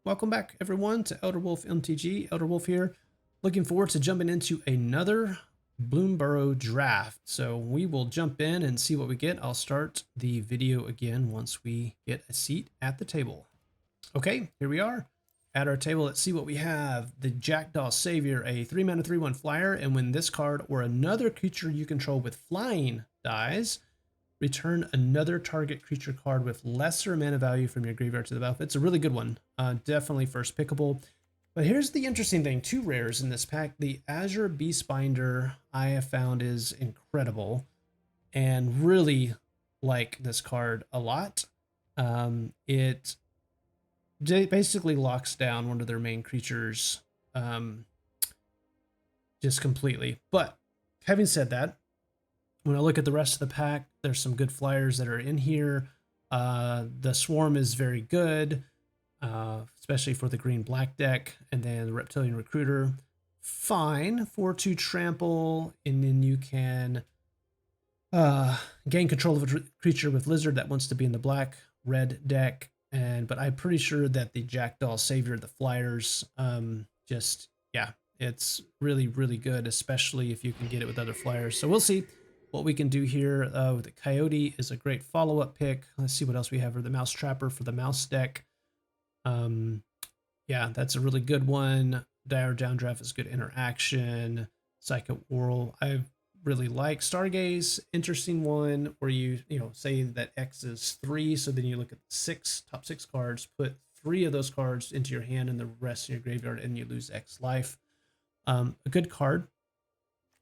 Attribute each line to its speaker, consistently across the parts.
Speaker 1: Welcome back, everyone, to Elder Wolf MTG. Elder Wolf here. Looking forward to jumping into another Bloomburrow Draft. So we will jump in and see what we get. I'll start the video again once we get a seat at the table. Okay, here we are. At our table, let's see what we have. The Jackdaw Savior, a 3-mana 3/1 flyer, and when this card or another creature you control with flying dies, return another target creature card with lesser mana value from your graveyard to the battlefield. It's a really good one. Definitely first pickable. But here's the interesting thing. 2 rares in this pack. The Azure Beastbinder I have found is incredible and really like this card a lot. It basically locks down one of their main creatures just completely. But having said that, when I look at the rest of the pack, there's some good flyers that are in here. The Swarm is very good, especially for the green-black deck. And then the Reptilian Recruiter, fine. 4/2 trample, and then you can gain control of a creature with Lizard that wants to be in the black-red deck. But I'm pretty sure that the Jackdaw Savior, the flyers, it's really, really good, especially if you can get it with other flyers. So we'll see what we can do here. The Coyote is a great follow-up pick. Let's see what else we have for the Mouse Trapper for the mouse deck. Yeah, that's a really good one. Dire Downdraft is good interaction. Psychic Whirl, I really like. Stargaze, interesting one where you say that X is 3, so then you look at top 6 cards, put 3 of those cards into your hand and the rest in your graveyard, and you lose X life. A good card.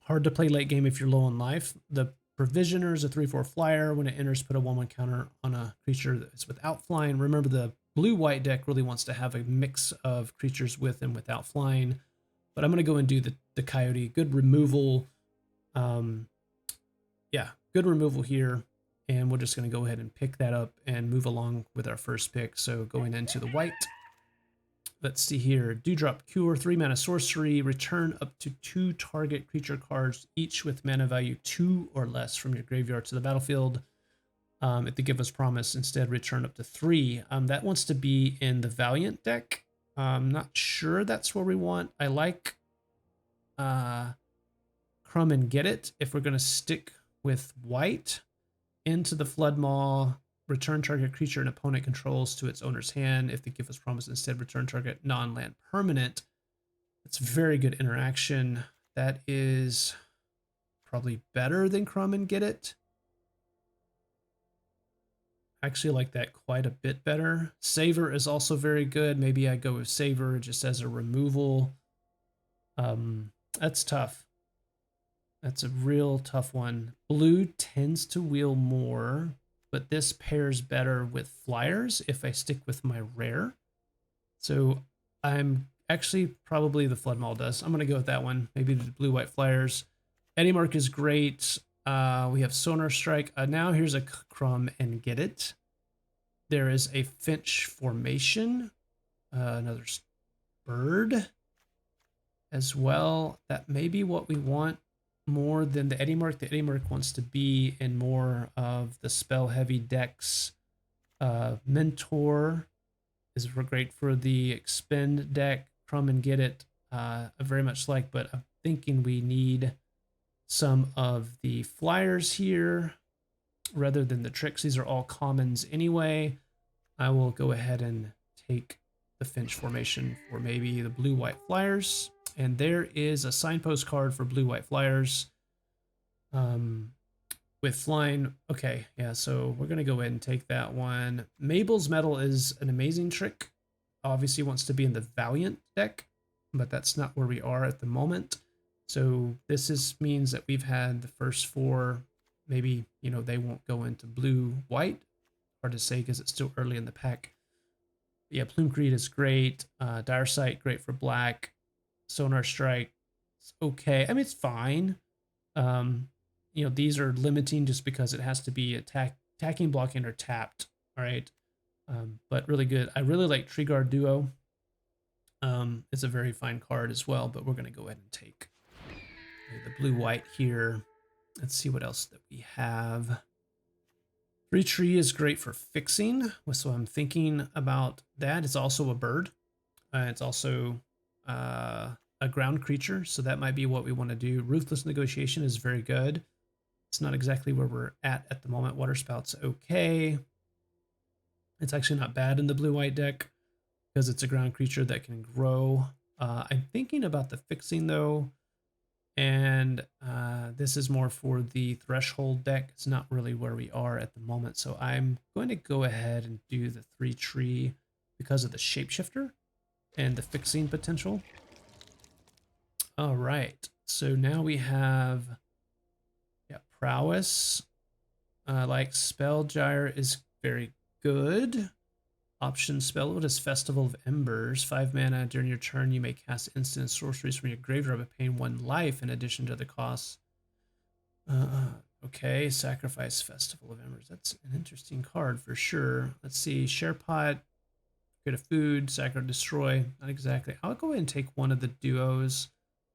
Speaker 1: Hard to play late game if you're low on life. The Provisioner is a 3/4 flyer. When it enters, put a 1/1 counter on a creature that's without flying. Remember, the blue-white deck really wants to have a mix of creatures with and without flying. But I'm going to go and do the Coyote. Good removal. Yeah, good removal here. And we're just going to go ahead and pick that up and move along with our first pick. So going into the white. Let's see here. Dewdrop Cure, 3-mana sorcery. Return up to 2 target creature cards, each with mana value 2 or less from your graveyard to the battlefield. If they give us promise, instead return up to 3. That wants to be in the Valiant deck. I'm not sure that's where we want. I like Crumb and Get It. If we're going to stick with white, into the Flood Maw. Return target creature an opponent controls to its owner's hand. If they give us promise, instead return target non-land permanent. It's very good interaction. That is probably better than Crumb and Get It. I actually like that quite a bit better. Savor is also very good. Maybe I go with Savor just as a removal. That's tough. That's a real tough one. Blue tends to wheel more, but this pairs better with flyers if I stick with my rare. So I'm actually probably the Flood Maul does. I'm going to go with that one. Maybe the blue-white flyers. Eddie Mark is great. We have Sonar Strike. Now here's a Crumb and Get It. There is a Finch Formation. Another bird as well. That may be what we want more than the Eddie Mark. The Eddie Mark wants to be in more of the spell-heavy decks. Mentor is great for the Expend deck. Crumb and Get It, I very much like, but I'm thinking we need some of the flyers here rather than the tricks. These are all commons anyway. I will go ahead and take the Finch Formation for maybe the blue-white flyers. And there is a signpost card for blue-white flyers with flying. Okay, yeah, so we're going to go ahead and take that one. Mabel's Metal is an amazing trick. Obviously wants to be in the Valiant deck, but that's not where we are at the moment. So this means that we've had the first 4. Maybe, they won't go into blue-white. Hard to say because it's still early in the pack. Yeah, Plume Creed is great. Dire Sight, great for black. Sonar Strike, it's okay. I mean, it's fine. These are limiting just because it has to be attacking, blocking, or tapped. All right. But really good. I really like Tree Guard Duo. It's a very fine card as well, but we're going to go ahead and take the blue-white here. Let's see what else that we have. Tree is great for fixing, so I'm thinking about that. It's also a bird. It's also a ground creature, so that might be what we want to do. Ruthless Negotiation is very good. It's not exactly where we're at the moment. Waterspout's okay. It's actually not bad in the blue-white deck because it's a ground creature that can grow. I'm thinking about the fixing, though, and this is more for the Threshold deck. It's not really where we are at the moment, so I'm going to go ahead and do the 3-tree because of the Shapeshifter and the fixing potential. All right, so now we have Prowess. Like Spell Gyre is very good. Option spell, what is Festival of Embers? 5 mana. During your turn, you may cast instant sorceries from your graveyard by paying 1 life in addition to the cost. Okay, Sacrifice Festival of Embers. That's an interesting card for sure. Let's see, Share Pot, get a food, sack or destroy. Not exactly. I'll go ahead and take one of the duos.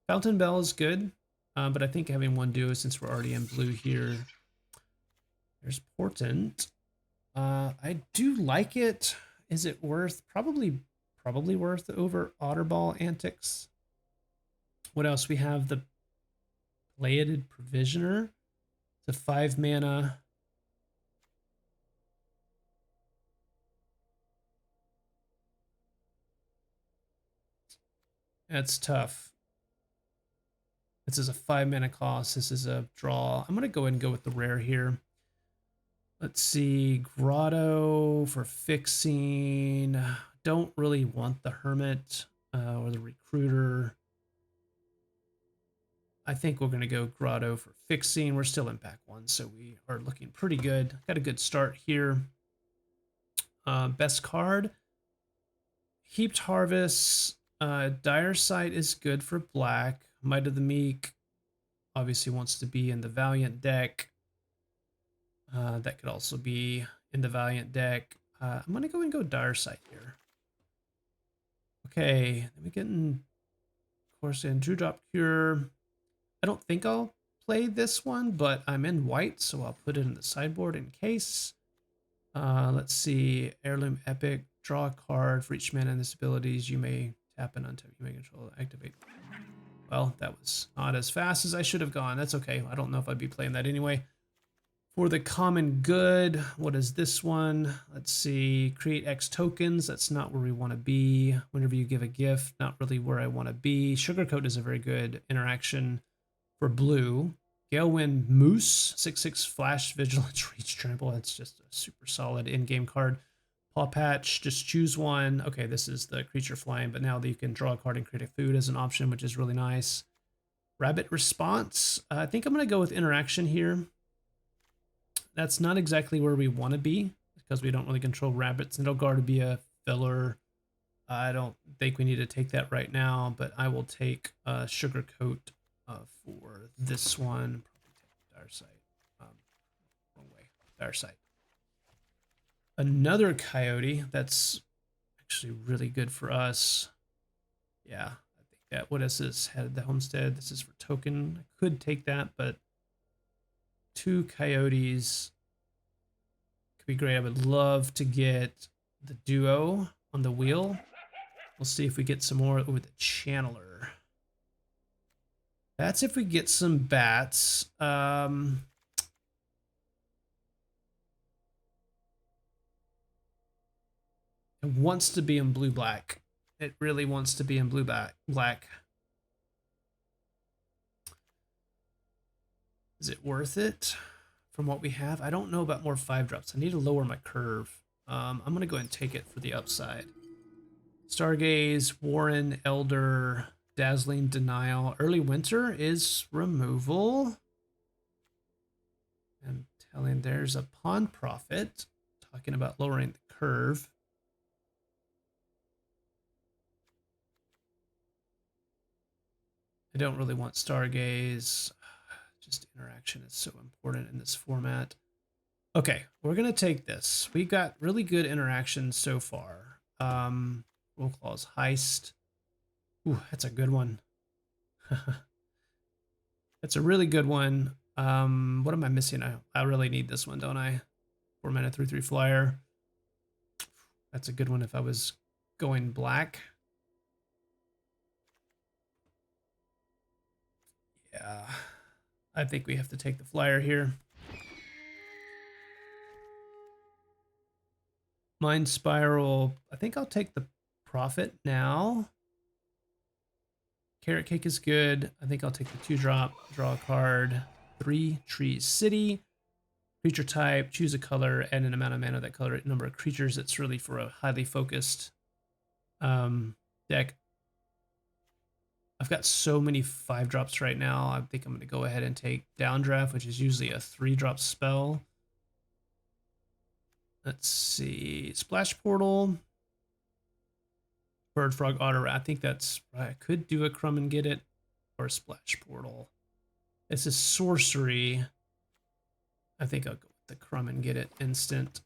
Speaker 1: Fountain Bell is good, but I think having one duo since we're already in blue here. There's Portent. I do like it. Is it worth? Probably worth over Otterball Antics. What else? We have the Pleiaded Provisioner. It's a 5 mana. That's tough. This is a 5 mana cost. This is a draw. I'm going to go ahead and go with the rare here. Let's see. Grotto for fixing. Don't really want the Hermit or the Recruiter. I think we're going to go Grotto for fixing. We're still in pack 1, so we are looking pretty good. Got a good start here. Best card. Heaped Harvest. Dire Sight is good for black. Might of the Meek obviously wants to be in the Valiant deck. That could also be in the Valiant deck. I'm going to go and go Dire Sight here. Okay, then we get in, of course, in Dewdrop Cure. I don't think I'll play this one, but I'm in white, so I'll put it in the sideboard in case. Let's see, Heirloom Epic. Draw a card for each mana and its abilities. You may tap and untap. You may control activate. Well, that was not as fast as I should have gone. That's okay. I don't know if I'd be playing that anyway. For the common good, what is this one? Let's see, create X tokens. That's not where we want to be. Whenever you give a gift, not really where I want to be. Sugarcoat is a very good interaction for blue. Galewind Moose, 6/6 Flash Vigilance Reach Trample. That's just a super solid in-game card. Paw Patch, just choose one. Okay, this is the creature flying, but now that you can draw a card and create a food as an option, which is really nice. Rabbit Response. I think I'm going to go with interaction here. That's not exactly where we want to be because we don't really control rabbits. Nidalgarde would be a filler. I don't think we need to take that right now, but I will take Sugarcoat for this one. Probably take Dire Sight. Wrong way. Dire Sight. Another Coyote. That's actually really good for us. Yeah, I think that. What is this? Head the Homestead. This is for token. I could take that, but 2 Coyotes could be great. I would love to get the duo on the wheel. We'll see if we get some more with the Channeler. That's if we get some bats. It wants to be in blue-black. It really wants to be in blue-black. Is it worth it from what we have? I don't know about more 5-drops. I need to lower my curve. I'm going to go ahead and take it for the upside. Stargaze, Warren, Elder, Dazzling Denial. Early Winter is removal. I'm telling there's a Pawn Prophet talking about lowering the curve. I don't really want Stargaze. Just interaction is so important in this format. Okay, we're going to take this. We got really good interaction so far. Wolfclaw's Heist. Ooh, that's a good one. That's a really good one. What am I missing? I really need this one, don't I? 4 mana 3/3 flyer. That's a good one if I was going black. Yeah, I think we have to take the flyer here. Mind Spiral, I think I'll take the profit now. Carrot Cake is good. I think I'll take the 2-drop, draw a card, 3 Trees City. Creature type, choose a color, and an amount of mana that color number of creatures. It's really for a highly focused deck. I've got so many 5-drops right now. I think I'm going to go ahead and take Downdraft, which is usually a 3-drop spell. Let's see. Splash Portal. Bird, Frog, Otter. I think that's... I could do a Crumb and Get It, or a Splash Portal. It's a sorcery. I think I'll go with the Crumb and Get It instant.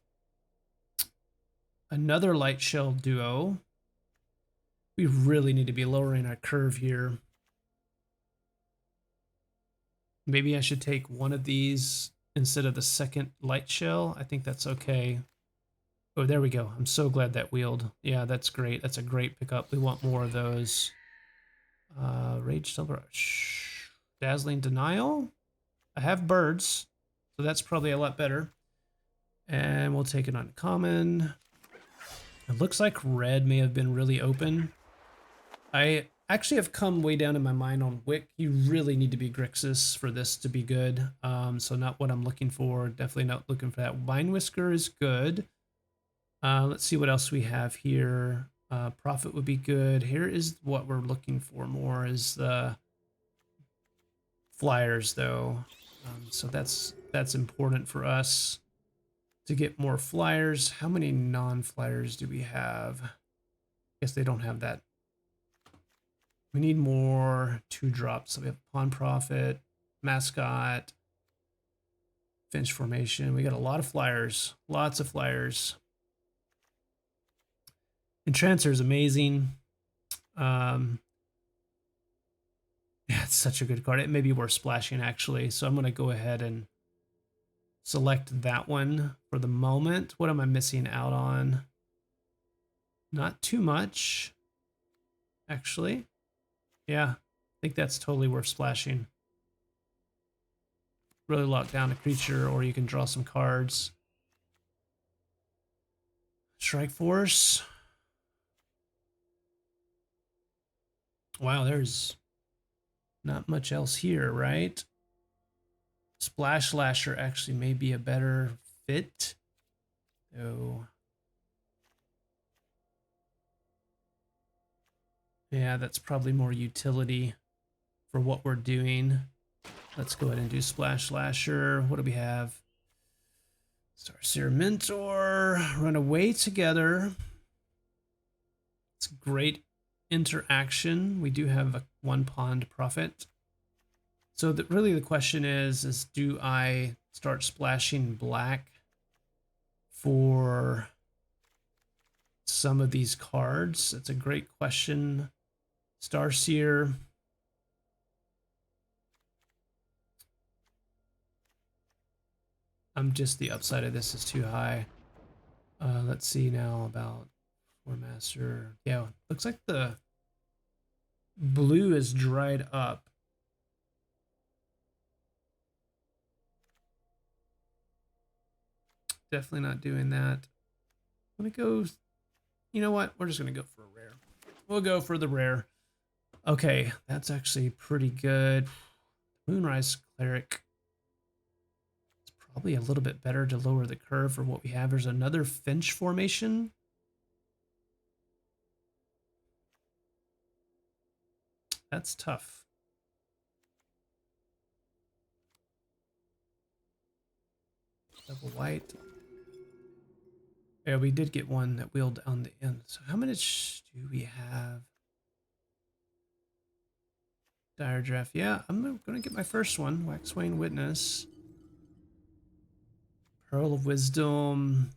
Speaker 1: Another Light Shell Duo. We really need to be lowering our curve here. Maybe I should take one of these instead of the second Light Shell. I think that's okay. Oh, there we go. I'm so glad that wheeled. Yeah, that's great. That's a great pickup. We want more of those. Rage Silver. Dazzling Denial. I have birds, so that's probably a lot better. And we'll take it on common. It looks like red may have been really open. I actually have come way down in my mind on Wick. You really need to be Grixis for this to be good. So not what I'm looking for. Definitely not looking for that. Vine Whisker is good. Let's see what else we have here. Profit would be good. Here is what we're looking for more is the flyers though. So that's important for us to get more flyers. How many non-flyers do we have? I guess they don't have that. We need more 2-drops. So we have Pawn Prophet, Mascot, Finch Formation. We got a lot of flyers. Lots of flyers. Entrancer is amazing. Yeah, it's such a good card. It may be worth splashing actually. So I'm going to go ahead and select that one for the moment. What am I missing out on? Not too much, actually. Yeah, I think that's totally worth splashing. Really lock down a creature, or you can draw some cards. Strike Force. Wow, there's not much else here, right? Splash Lasher actually may be a better fit. So, yeah, that's probably more utility for what we're doing. Let's go ahead and do Splash Lasher. What do we have? Starseer Mentor. Run away together. It's great interaction. We do have 1 Pond Prophet. So really the question is do I start splashing black for some of these cards? That's a great question. Starseer. Just the upside of this is too high. Let's see now about War Master. Yeah, looks like the blue is dried up. Definitely not doing that. Let me go. You know what? We're just going to go for a rare. We'll go for the rare. Okay, that's actually pretty good. Moonrise Cleric. It's probably a little bit better to lower the curve for what we have. There's another Finch Formation. That's tough. Double white. Yeah, we did get one that wheeled on the end. So how much do we have? Dire Draft. Yeah, I'm going to get my first one. Waxwing Witness. Pearl of Wisdom.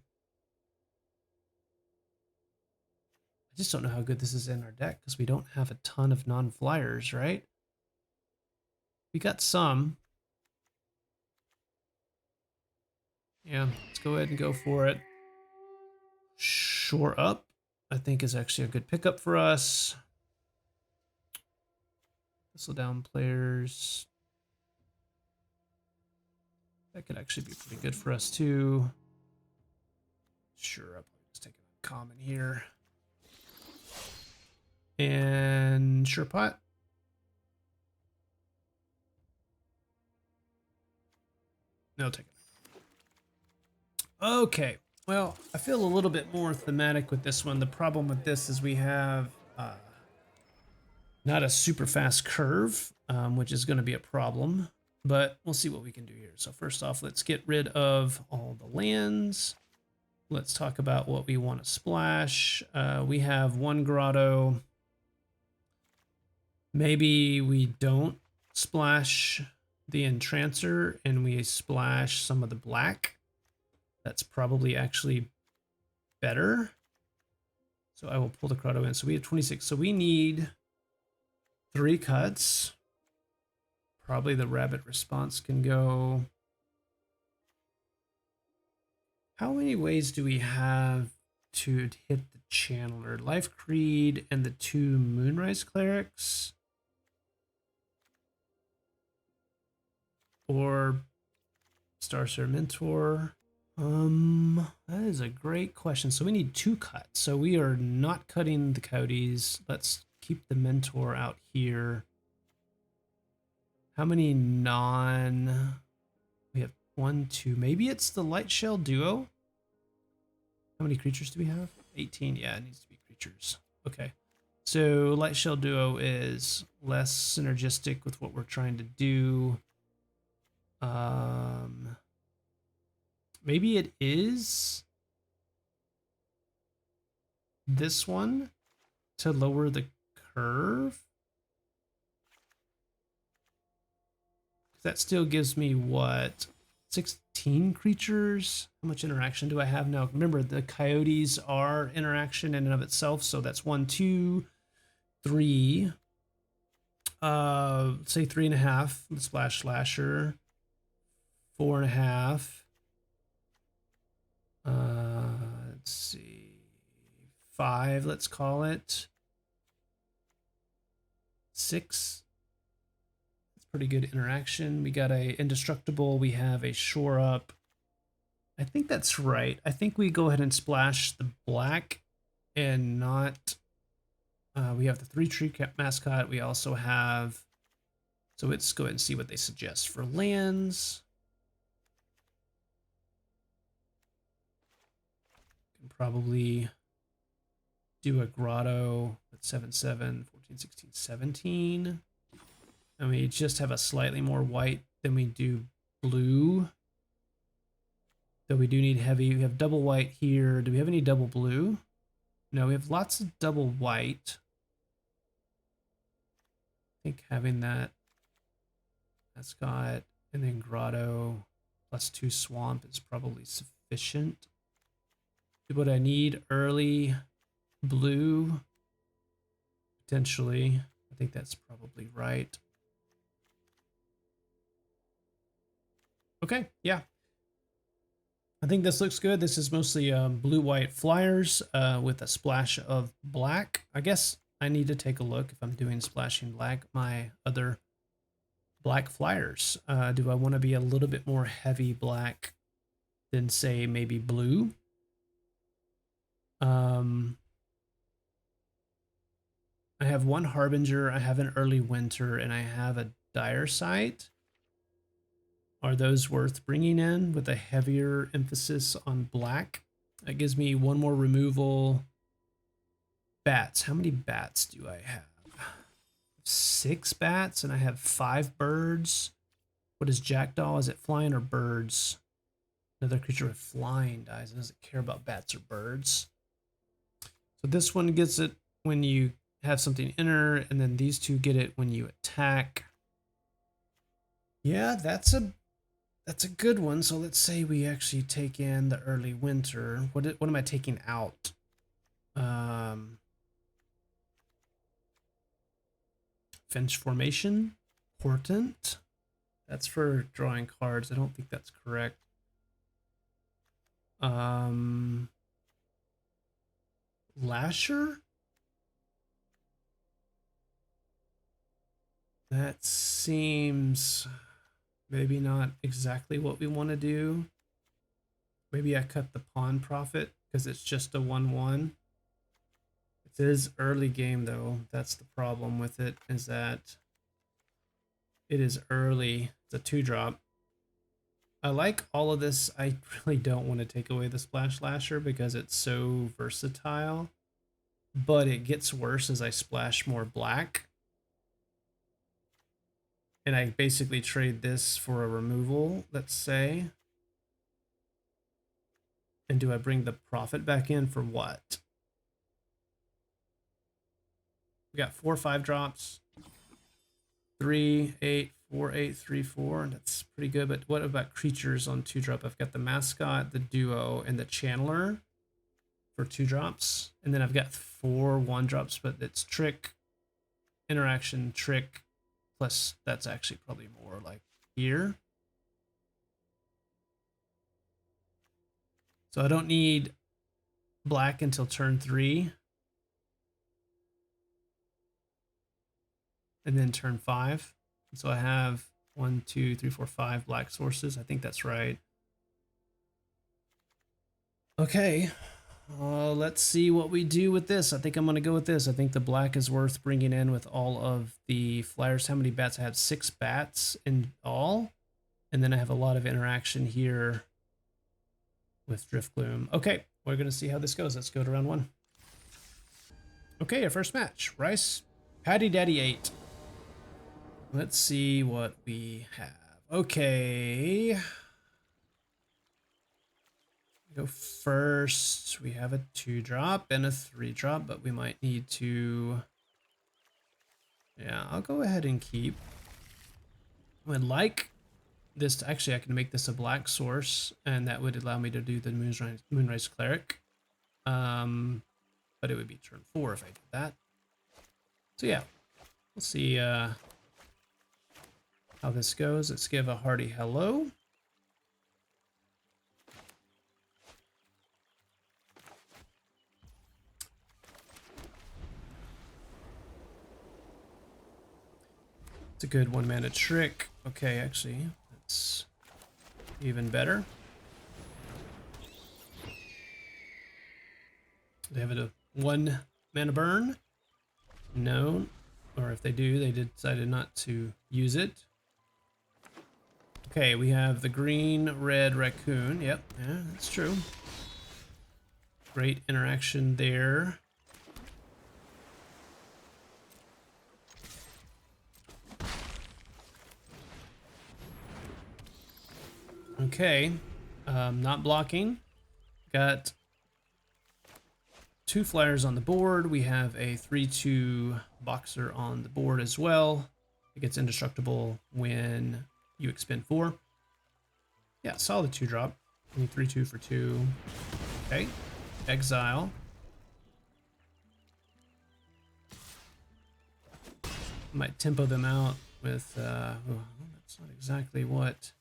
Speaker 1: I just don't know how good this is in our deck because we don't have a ton of non-flyers, right? We got some. Yeah, let's go ahead and go for it. Shore Up, I think, is actually a good pickup for us. Thistle down players. That could actually be pretty good for us too. Sure, I'll just take a common here. And sure pot. No, take it. Okay. Well, I feel a little bit more thematic with this one. The problem with this is we have not a super fast curve, which is going to be a problem, but we'll see what we can do here. So first off, let's get rid of all the lands. Let's talk about what we want to splash. We have one grotto. Maybe we don't splash the Entrancer and we splash some of the black. That's probably actually better. So I will pull the grotto in. So we have 26. So we need 3 cuts. Probably the rabbit response can go. How many ways do we have to hit the channeler? Life Creed and the 2 Moonrise Clerics? Or Starseer Mentor? That is a great question. So we need 2 cuts. So we are not cutting the Coyotes. Let's keep the Mentor out here. How many we have 1, 2, maybe it's the Light Shell Duo? How many creatures do we have? 18, yeah, it needs to be creatures. Okay, so Light Shell Duo is less synergistic with what we're trying to do. Maybe it is this one to lower the curve. That still gives me what, 16 creatures? How much interaction do I have now? Remember, the Coyotes are interaction in and of itself, so that's 1, 2, 3. Let's say 3.5. Let's splash slasher. 4.5. Let's see, 5. Let's call it 6. Pretty good interaction. We got a indestructible. We have a shore up. I think that's right. I think we go ahead and splash the black and not. We have the 3 tree mascot. We also have. So let's go ahead and see what they suggest for lands. Can probably do a grotto at 7, 7, 14, 16, 17. And we just have a slightly more white than we do blue. Though we do need heavy. We have double white here. Do we have any double blue? No, we have lots of double white. I think having that mascot and then grotto plus 2 swamp is probably sufficient. What I need early blue, potentially. I think that's probably right. Okay, yeah. I think this looks good. This is mostly blue-white flyers with a splash of black. I guess I need to take a look if I'm doing splashing black, my other black flyers. Do I want to be a little bit more heavy black than, say, maybe blue? I have 1 Harbinger, I have an Early Winter, and I have a Dire Sight. Are those worth bringing in with a heavier emphasis on black? That gives me 1 more removal. Bats. How many bats do I have? 6 bats, and I have 5 birds. What is Jackdaw? Is it flying or birds? Another creature with flying dies. It doesn't care about bats or birds. So this one gets it when you have something enter, and then these 2 get it when you attack. Yeah, that's a good one. So let's say we actually take in the Early Winter. What am I taking out? Finch Formation, Portent. That's for drawing cards. I don't think that's correct. Lasher? That seems Maybe not exactly what we want to do. Maybe I cut the pawn profit because it's just a 1/1. It is early game though. That's the problem with it, is that it is early. It's a 2-drop. I like all of this. I really don't want to take away the Splash Lasher because it's so versatile, but it gets worse as I splash more black. And I basically trade this for a removal, let's say. And do I bring the profit back in for what? We got 4 5-drops. 3, 8, 4, 8, 3, 4. That's pretty good. But what about creatures on 2-drop? I've got the Mascot, the Duo, and the Channeler for 2-drops. And then I've got 4 1-drops, but it's Trick, Interaction, Trick. Plus, that's actually probably more like here. So I don't need black until turn 3. And then turn 5. So I have 1, 2, 3, 4, 5 black sources. I think that's right. Okay. Let's see what we do with this. I think I'm going to go with this. I think the black is worth bringing in with all of the flyers. How many bats? I have 6 bats in all. And then I have a lot of interaction here with Drift Gloom. Okay, we're going to see how this goes. Let's go to round 1. Okay, our first match. Rice, Patty Daddy 8. Let's see what we have. Okay. Go first. We have a 2-drop and a 3-drop, but we might need to... Yeah, I'll go ahead and keep. I would like this to... Actually, I can make this a black source, and that would allow me to do the Moonrise Cleric. But it would be turn 4 if I did that. So yeah, we'll see how this goes. Let's give a hearty hello. It's a good 1-mana trick. Okay, actually, that's even better. They have a 1-mana burn. No, or if they do, they decided not to use it. Okay, we have the green-red raccoon. Yep, yeah, that's true. Great interaction there. Okay, not blocking. Got 2 flyers on the board. We have a 3/2 boxer on the board as well. It gets indestructible when you expend 4. Yeah, solid 2-drop. I need 3/2 for 2. Okay, exile. Might tempo them out with, oh, that's not exactly what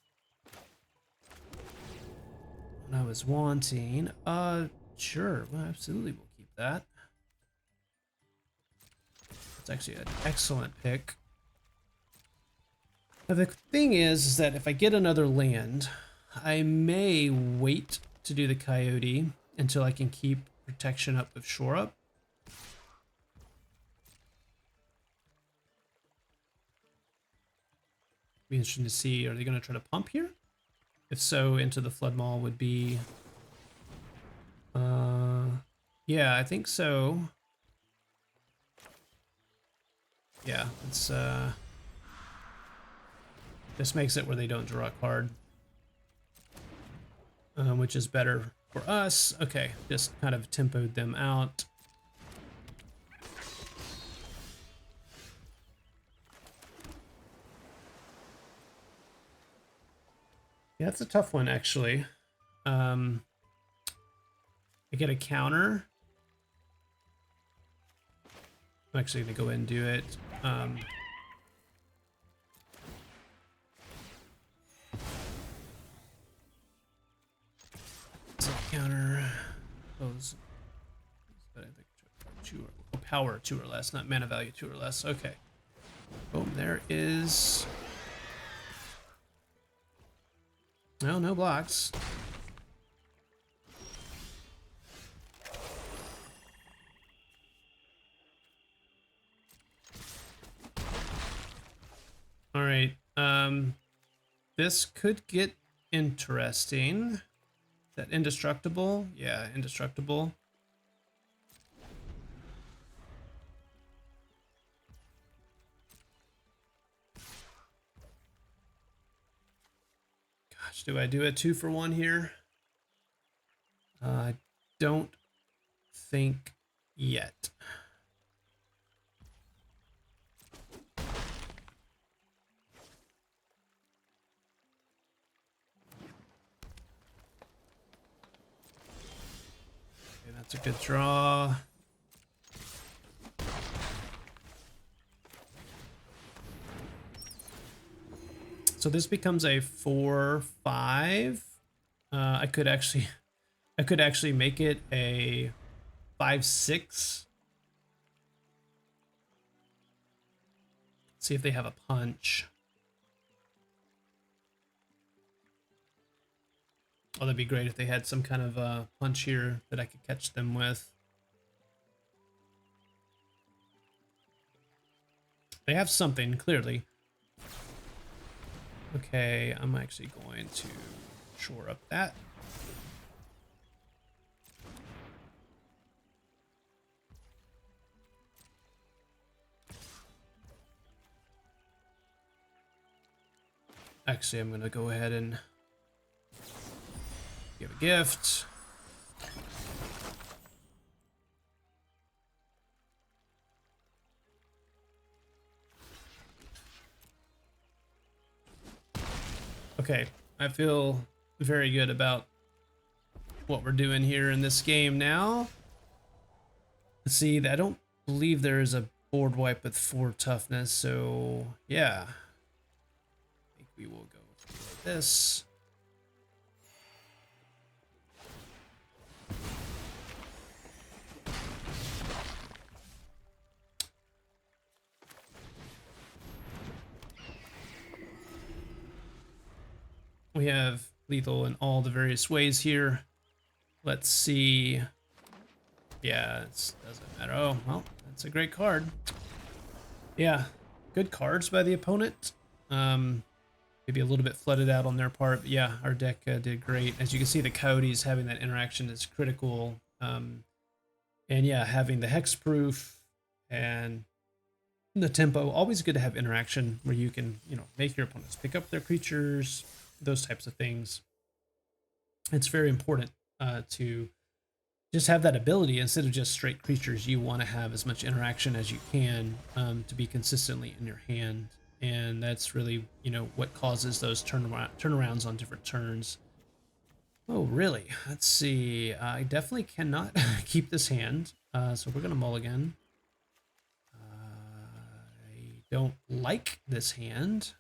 Speaker 1: I was wanting. Sure, well, absolutely, we'll keep that. It's actually an excellent pick. Now, the thing is that if I get another land, I may wait to do the Coyote until I can keep protection up with Shore Up. Be interesting to see, are they going to try to pump here? If so, Into the Flood Maul would be... yeah, I think so. Yeah, it's this makes it where they don't draw a card, which is better for us. Okay, just kind of tempoed them out. Yeah, that's a tough one, actually. I get a counter. I'm actually going to go ahead and do it. So counter those. I think 2 or power 2 or less, not mana value 2 or less. Okay. Boom, there is Well, no blocks. All right. This could get interesting. Is that indestructible? Yeah, indestructible. Gosh, do I do a 2-for-1 here? I don't think yet. Okay, that's a good draw. So this becomes a 4-5. I could actually make it a 5-6. See if they have a punch. Oh, that'd be great if they had some kind of punch here that I could catch them with. They have something, clearly. Okay, I'm actually going to shore up that. Actually, I'm going to go ahead and give a gift. Okay, I feel very good about what we're doing here in this game now. Let's see, I don't believe there is a board wipe with 4 toughness, so yeah. I think we will go with this. We have lethal in all the various ways here. Let's see. Yeah, it doesn't matter. Oh, well, that's a great card. Yeah, good cards by the opponent. Maybe a little bit flooded out on their part, but yeah, our deck did great. As you can see, the Coyotes having that interaction is critical. And yeah, having the hexproof and the tempo, always good to have interaction where you can, make your opponents pick up their creatures, those types of things. It's very important to just have that ability. Instead of just straight creatures, you want to have as much interaction as you can to be consistently in your hand. And that's really, what causes those turnarounds on different turns. Oh, really? Let's see. I definitely cannot keep this hand. So we're going to mulligan. I don't like this hand.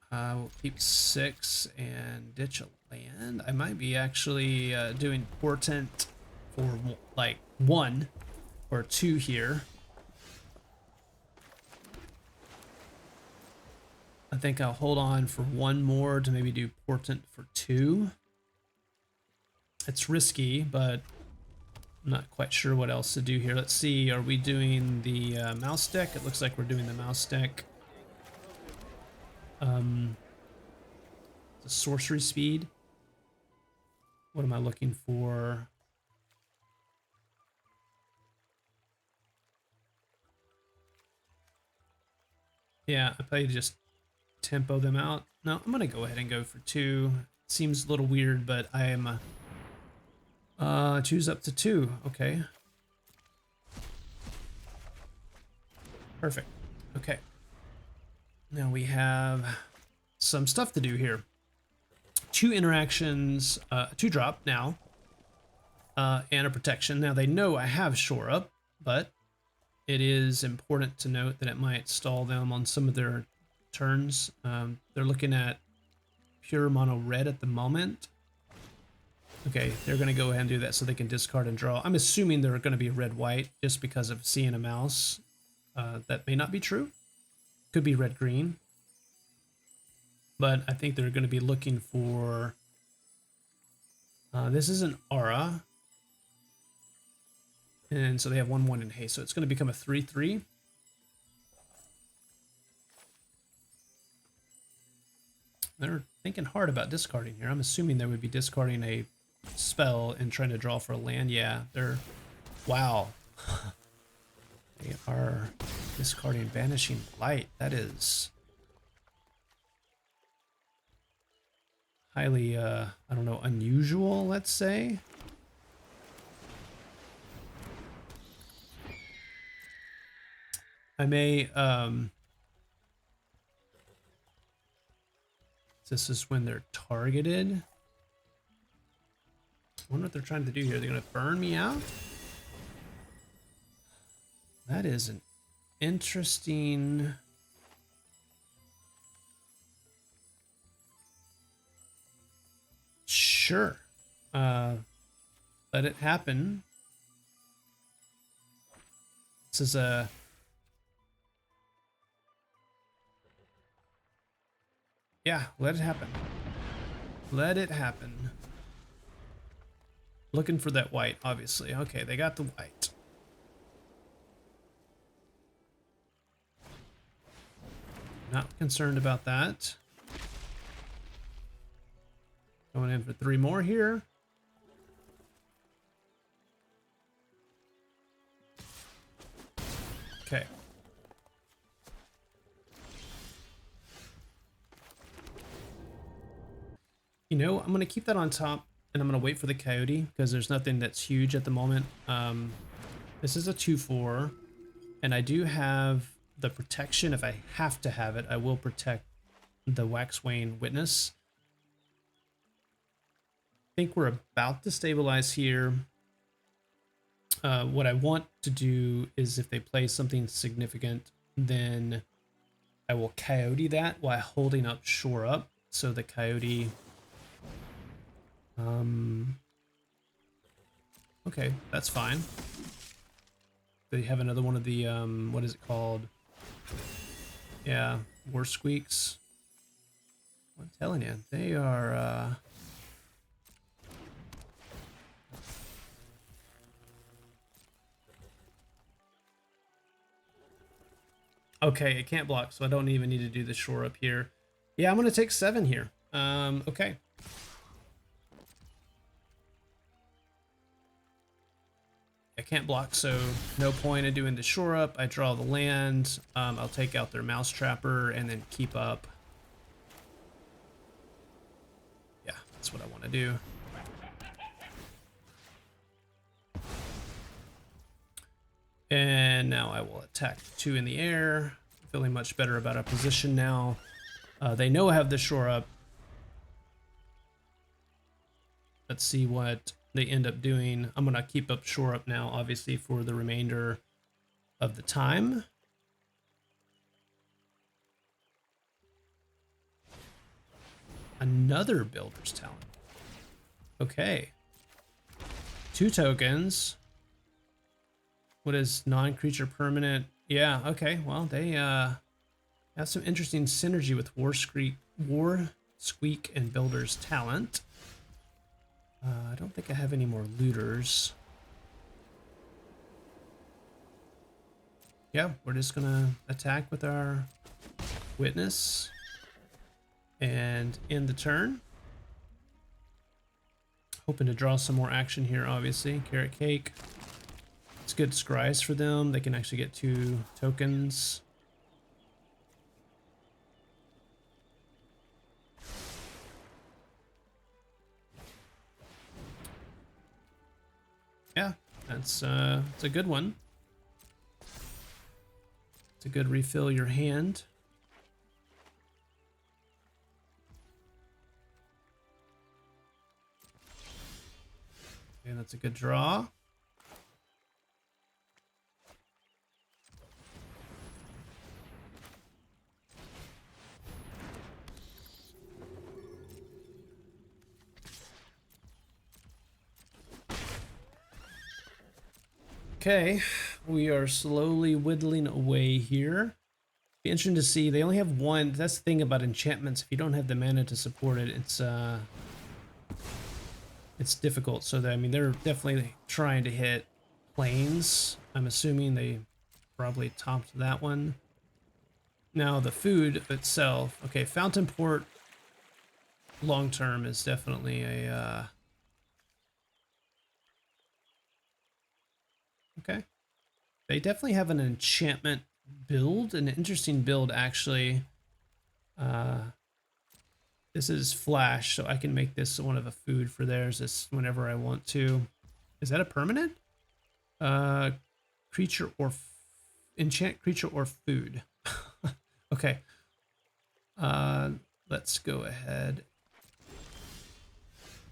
Speaker 1: We'll keep 6 and ditch a land. I might be actually doing Portent for like 1 or 2 here. I think I'll hold on for 1 more to maybe do Portent for 2. It's risky, but I'm not quite sure what else to do here. Let's see, are we doing the mouse deck? It looks like we're doing the mouse deck. The sorcery speed. What am I looking for? Yeah, I probably just tempo them out. No, I'm gonna go ahead and go for 2. Seems a little weird, but I am choose up to 2. Okay. Perfect. Okay. Now we have some stuff to do here. 2 interactions, 2 drop now, and a protection. Now they know I have shore up, but it is important to note that it might stall them on some of their turns. They're looking at pure mono red at the moment. Okay, they're going to go ahead and do that so they can discard and draw. I'm assuming they're going to be red-white just because of seeing a mouse. That may not be true. Could be red-green. but I think they're going to be looking for... this is an aura. And so they have 1/1 in haste. So it's going to become a 3/3. They're thinking hard about discarding here. I'm assuming they would be discarding a spell and trying to draw for a land. Yeah, they're... Wow. They are discarding Banishing Light. That is highly, I don't know, unusual, let's say. I may, this is when they're targeted. I wonder what they're trying to do here. They're going to burn me out? That is an interesting... Sure. Let it happen. This is a... Yeah, let it happen. Let it happen. Looking for that white, obviously. Okay, they got the white. Not concerned about that. Going in for 3 more here. Okay. You know, I'm going to keep that on top, and I'm going to wait for the coyote, because there's nothing that's huge at the moment. This is a 2/4, and I do have the protection. If I have to have it, I will protect the Waxwane Witness. I think we're about to stabilize here. What I want to do is, if they play something significant, then I will coyote that while holding up shore up. So the coyote... okay, that's fine. They have another one of the, what is it called? Yeah, War Squeaks. I'm telling you, they are, okay, it can't block, so I don't even need to do the shore up here. Yeah, I'm going to take 7 here. Okay. I can't block, so no point in doing the shore up. I draw the land. I'll take out their mouse trapper and then keep up. Yeah, that's what I want to do. And now I will attack 2 in the air. Feeling much better about our position now. They know I have the shore up. Let's see what they end up doing. I'm gonna keep up shore up now, obviously, for the remainder of the time. Another Builder's Talent. Okay. 2 tokens. What is non-creature permanent? Yeah, okay. Well, they have some interesting synergy with War Squeak and Builder's Talent. I don't think I have any more looters. Yeah, we're just gonna attack with our Witness and end the turn. Hoping to draw some more action here, obviously. Carrot Cake. It's good scries for them. They can actually get 2 tokens. Yeah, it's a good one. It's a good refill your hand. Okay, that's a good draw. Okay, we are slowly whittling away here. Be interesting to see. They only have one. That's the thing about enchantments. If you don't have the mana to support it, it's difficult. So that, I mean, they're definitely trying to hit planes. I'm assuming they probably topped that one. Now the food itself. Okay, Fountain Port long term is definitely a okay. They definitely have an enchantment build, an interesting build actually. This is flash, so I can make this one of a food for theirs this whenever I want to. Is that a permanent? Creature or enchant creature or food. Okay. Let's go ahead.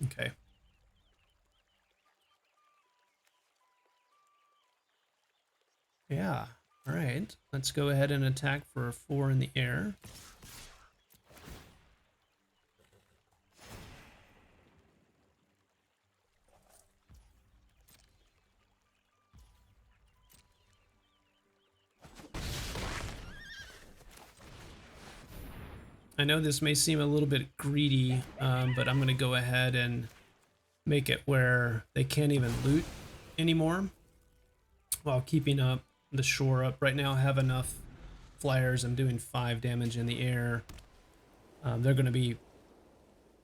Speaker 1: Okay. Yeah. All right. Let's go ahead and attack for 4 in the air. I know this may seem a little bit greedy, but I'm going to go ahead and make it where they can't even loot anymore while keeping up the shore up. Right now I have enough flyers. I'm doing 5 damage in the air. They're going to be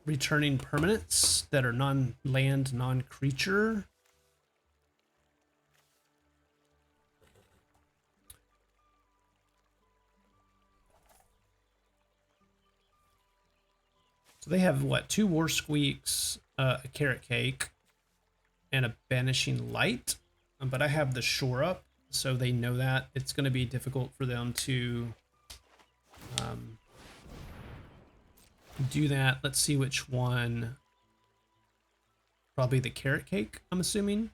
Speaker 1: returning permanents that are non-land, non-creature. So they have what? 2 War Squeaks, a Carrot Cake, and a Banishing Light. But I have the shore up, so they know that it's going to be difficult for them to do that. Let's see which one. Probably the Carrot Cake, I'm assuming.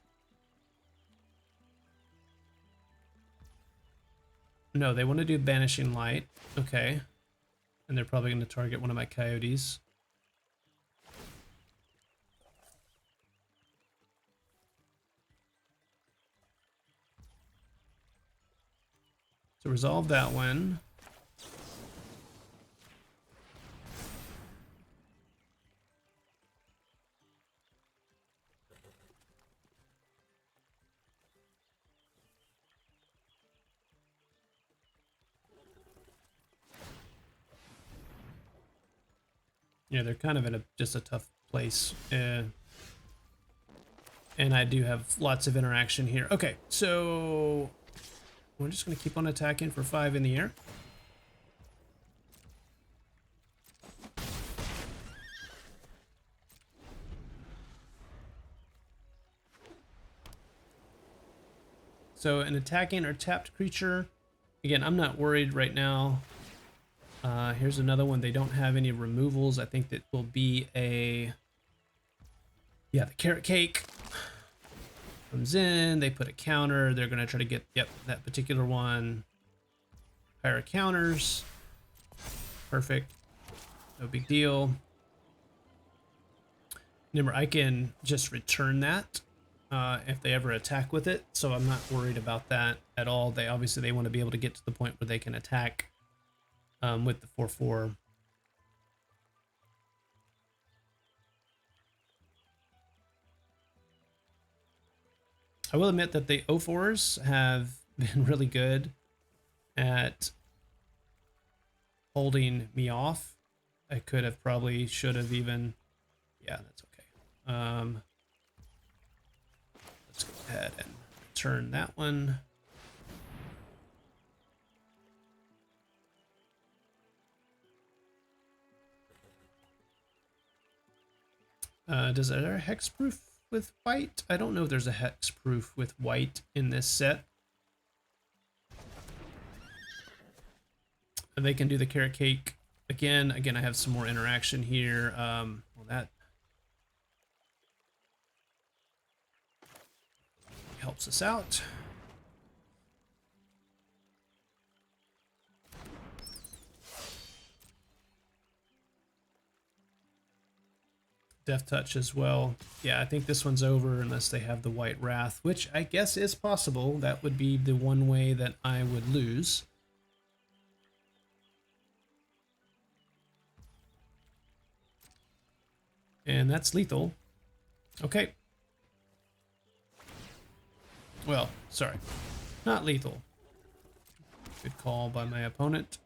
Speaker 1: No, they want to do Banishing Light. Okay. And they're probably going to target one of my coyotes. So resolve that one. Yeah, they're kind of in just a tough place. And I do have lots of interaction here. Okay, so we're just going to keep on attacking for 5 in the air. So an attacking or tapped creature. Again, I'm not worried right now. Here's another one. They don't have any removals. I think that will be a... Yeah, the Carrot Cake comes in. They put a counter. They're going to try to get, yep, that particular one. Fire counters. Perfect. No big deal. Remember, I can just return that if they ever attack with it, so I'm not worried about that at all. They obviously they want to be able to get to the point where they can attack with the 4/4. I will admit that the 0/4s have been really good at holding me off. I could have probably should have even, yeah, that's okay. Let's go ahead and turn that one. Does it are hexproof with white? I don't know if there's a hexproof with white in this set. They can do the Carrot Cake again. Again, I have some more interaction here. Well, that helps us out. Death Touch as well. Yeah, I think this one's over unless they have the White Wrath, which I guess is possible. That would be the one way that I would lose. And that's lethal. Okay. Well, sorry. Not lethal. Good call by my opponent.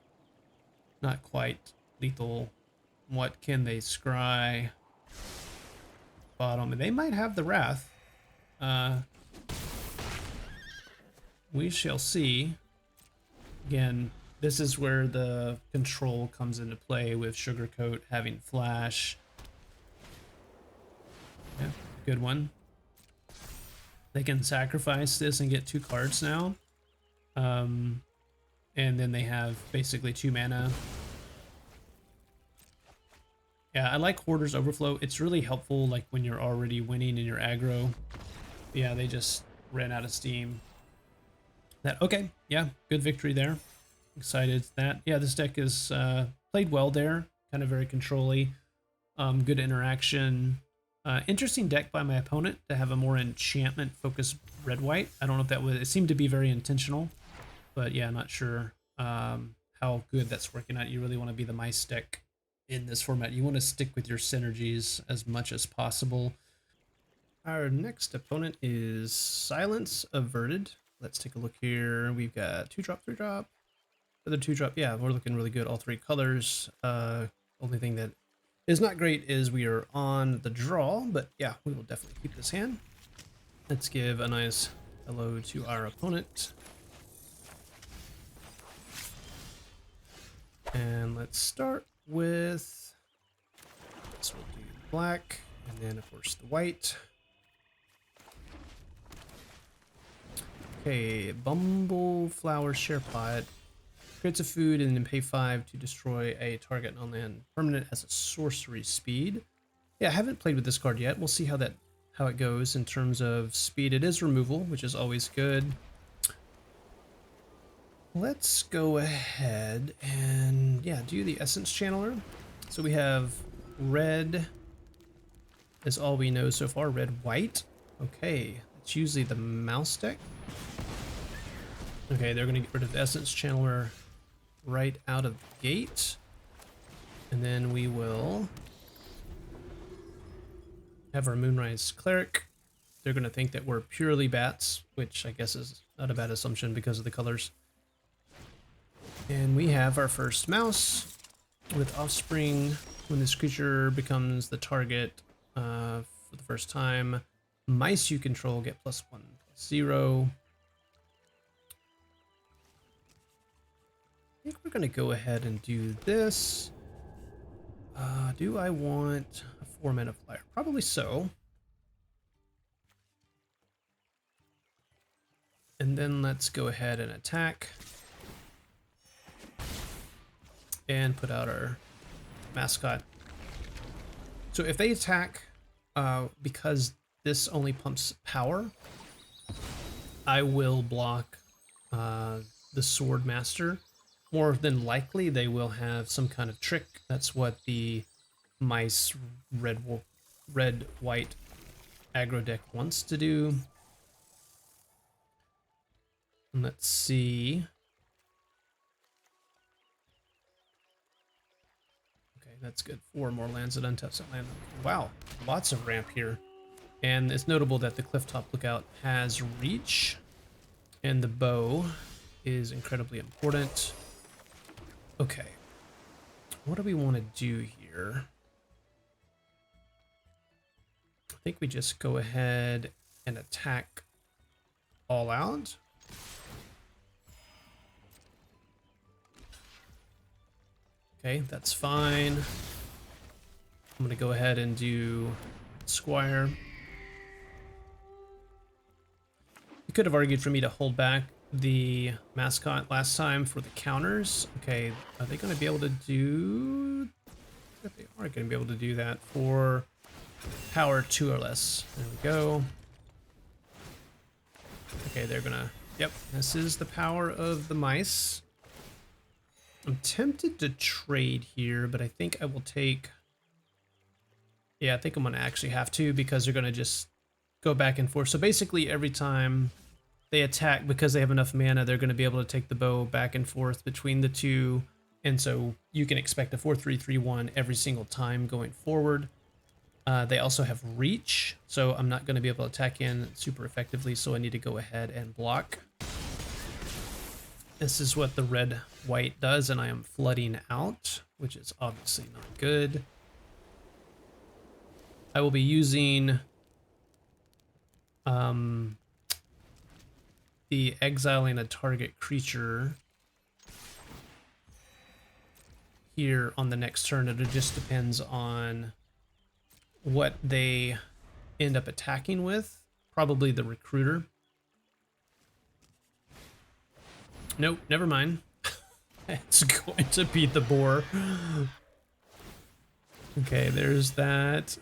Speaker 1: Not quite lethal. What can they scry? Bottom. They might have the Wrath. We shall see. Again, this is where the control comes into play with Sugarcoat having Flash. Yeah, good one. They can sacrifice this and get 2 cards now. And then they have basically 2 mana. Yeah, I like Hoarder's Overflow. It's really helpful like when you're already winning in your aggro. Yeah, they just ran out of steam. Okay, yeah, good victory there. Excited that. Yeah, this deck is played well there. Kind of very control-y. Good interaction. Interesting deck by my opponent to have a more enchantment-focused red-white. I don't know if that was... It seemed to be very intentional. But yeah, not sure how good that's working out. You really want to be the mice deck in this format. You want to stick with your synergies as much as possible. Our next opponent is Silence Averted. Let's take a look here. We've got 2-drop, 3-drop. Other 2-drop, yeah, we're looking really good. All 3 colors. Only thing that is not great is we are on the draw, but yeah, we will definitely keep this hand. Let's give a nice hello to our opponent. And let's start with, so we'll do black, and then of course the white. Okay, Bumbleflower Sharepot. Creates a food and then pay 5 to destroy a target non-land permanent as a sorcery speed. Yeah, I haven't played with this card yet. We'll see how it goes in terms of speed. It is removal, which is always good. Let's go ahead and yeah, do the Essence Channeler. So we have red is all we know so far. Red, white. Okay, it's usually the mouse deck. Okay, they're gonna get rid of the Essence Channeler right out of the gate. And then we will have our Moonrise Cleric. They're gonna think that we're purely bats, which I guess is not a bad assumption because of the colors. And we have our first mouse with Offspring. When this creature becomes the target for the first time, mice you control get +1/+0. I think we're going to go ahead and do this. Do I want a 4-mana flyer? Probably so. And then let's go ahead and attack. And put out our mascot. So if they attack, because this only pumps power, I will block the Sword Master. More than likely, they will have some kind of trick. That's what the mice red-white aggro deck wants to do. And let's see. Okay, that's good. 4 more lands at untouched land. Wow, lots of ramp here. And it's notable that the Clifftop Lookout has reach, and the bow is incredibly important. Okay, what do we want to do here? I think we just go ahead and attack all out. Okay, that's fine. I'm gonna go ahead and do Squire. You could have argued for me to hold back the mascot last time for the counters. Okay, are they going to be able to do... They are going to be able to do that for power 2 or less. There we go. Okay, they're going to... Yep, this is the power of the mice. I'm tempted to trade here, but I think I will take... Yeah, I think I'm going to actually have to, because they're going to just go back and forth. So basically every time they attack, because they have enough mana, they're going to be able to take the bow back and forth between the two. And so you can expect a 4-3-3-1 every single time going forward. They also have reach, so I'm not going to be able to attack in super effectively, so I need to go ahead and block. This is what the red-white does, and I am flooding out, which is obviously not good. I will be using the exiling a target creature here on the next turn. It just depends on what they end up attacking with. Probably the recruiter. Nope, never mind. It's going to be the boar. Okay, there's that.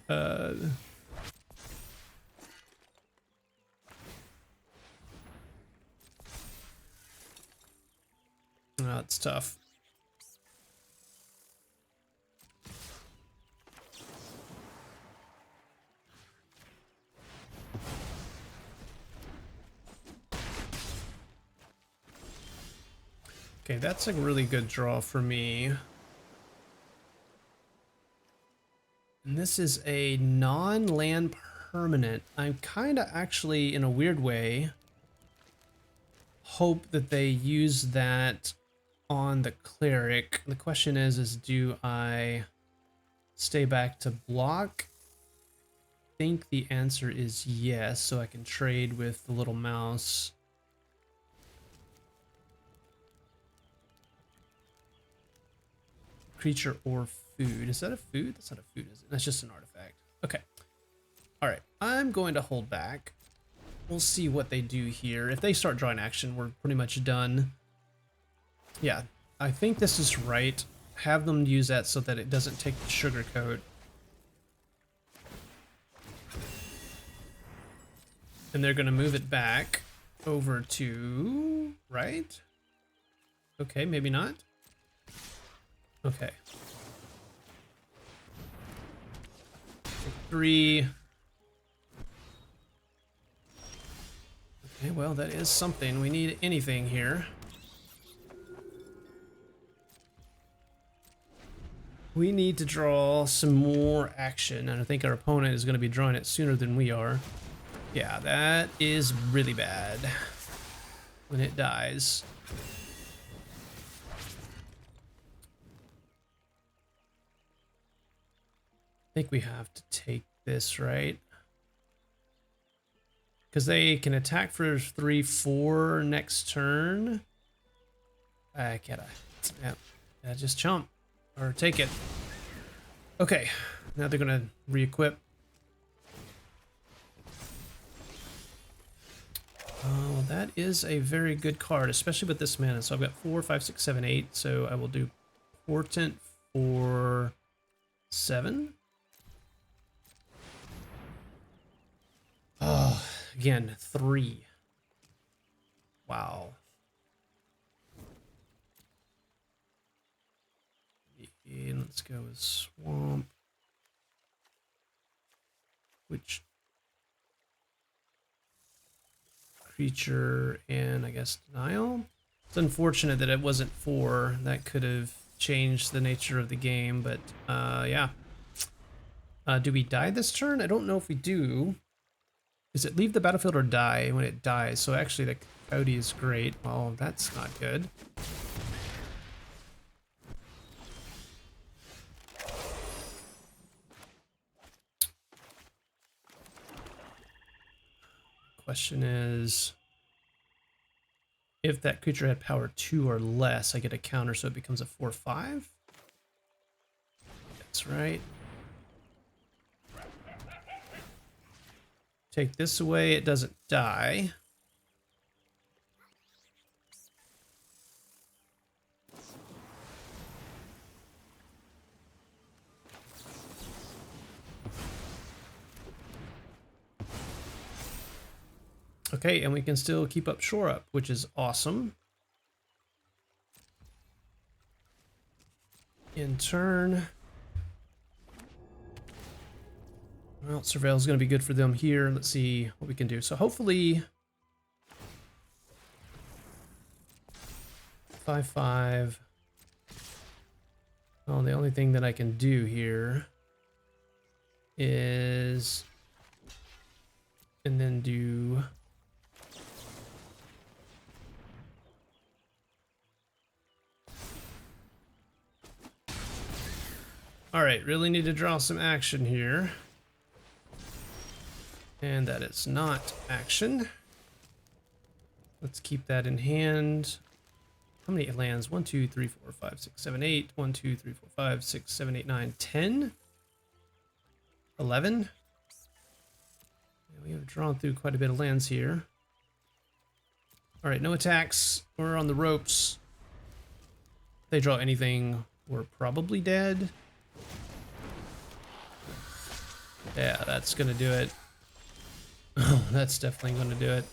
Speaker 1: It's tough. Okay, that's a really good draw for me. And this is a non-land permanent. I'm kind of actually, in a weird way, hope that they use that on the cleric. The question is do I stay back to block? I think the answer is yes, so I can trade with the little mouse. Creature or food. Is that a food? That's not a food, is it? That's just an artifact. Okay. All right. I'm going to hold back. We'll see what they do here. If they start drawing action, we're pretty much done. Yeah, I think this is right. Have them use that so that it doesn't take the sugar coat. And they're going to move it back over to... right? Okay, maybe not. Okay. 3. Okay, well, that is something. We need anything here. We need to draw some more action, and I think our opponent is going to be drawing it sooner than we are. Yeah, that is really bad when it dies. I think we have to take this, right? Because they can attack for 3/4 next turn. I gotta, yeah, just chump or take it. Okay, now they're gonna re-equip. Oh, that is a very good card, especially with this mana. So I've got 4, 5, 6, 7, 8. So I will do Portent for 7. Oh, again, 3. Wow. And let's go with Swamp. Which creature and I guess Denial? It's unfortunate that it wasn't 4. That could have changed the nature of the game, but yeah. Do we die this turn? I don't know if we do. Is it leave the battlefield or die when it dies? So actually the Coyote is great. Well, that's not good. Question is, if that creature had power 2 or less, I get a counter, so it becomes a 4/5. That's right. Take this away, it doesn't die. Okay, and we can still keep up shore up, which is awesome. In turn. Well, Surveil is going to be good for them here. Let's see what we can do. So hopefully 5/5. Oh, the only thing that I can do here is, and then do all right, really need to draw some action here. And that is not action. Let's keep that in hand. How many lands? 1, 2, 3, 4, 5, 6, 7, 8. 1, 2, 3, 4, 5, 6, 7, 8, 9, 10. 11. Yeah, we have drawn through quite a bit of lands here. All right, no attacks. We're on the ropes. If they draw anything, we're probably dead. Yeah, that's gonna do it. Oh, that's definitely gonna do it.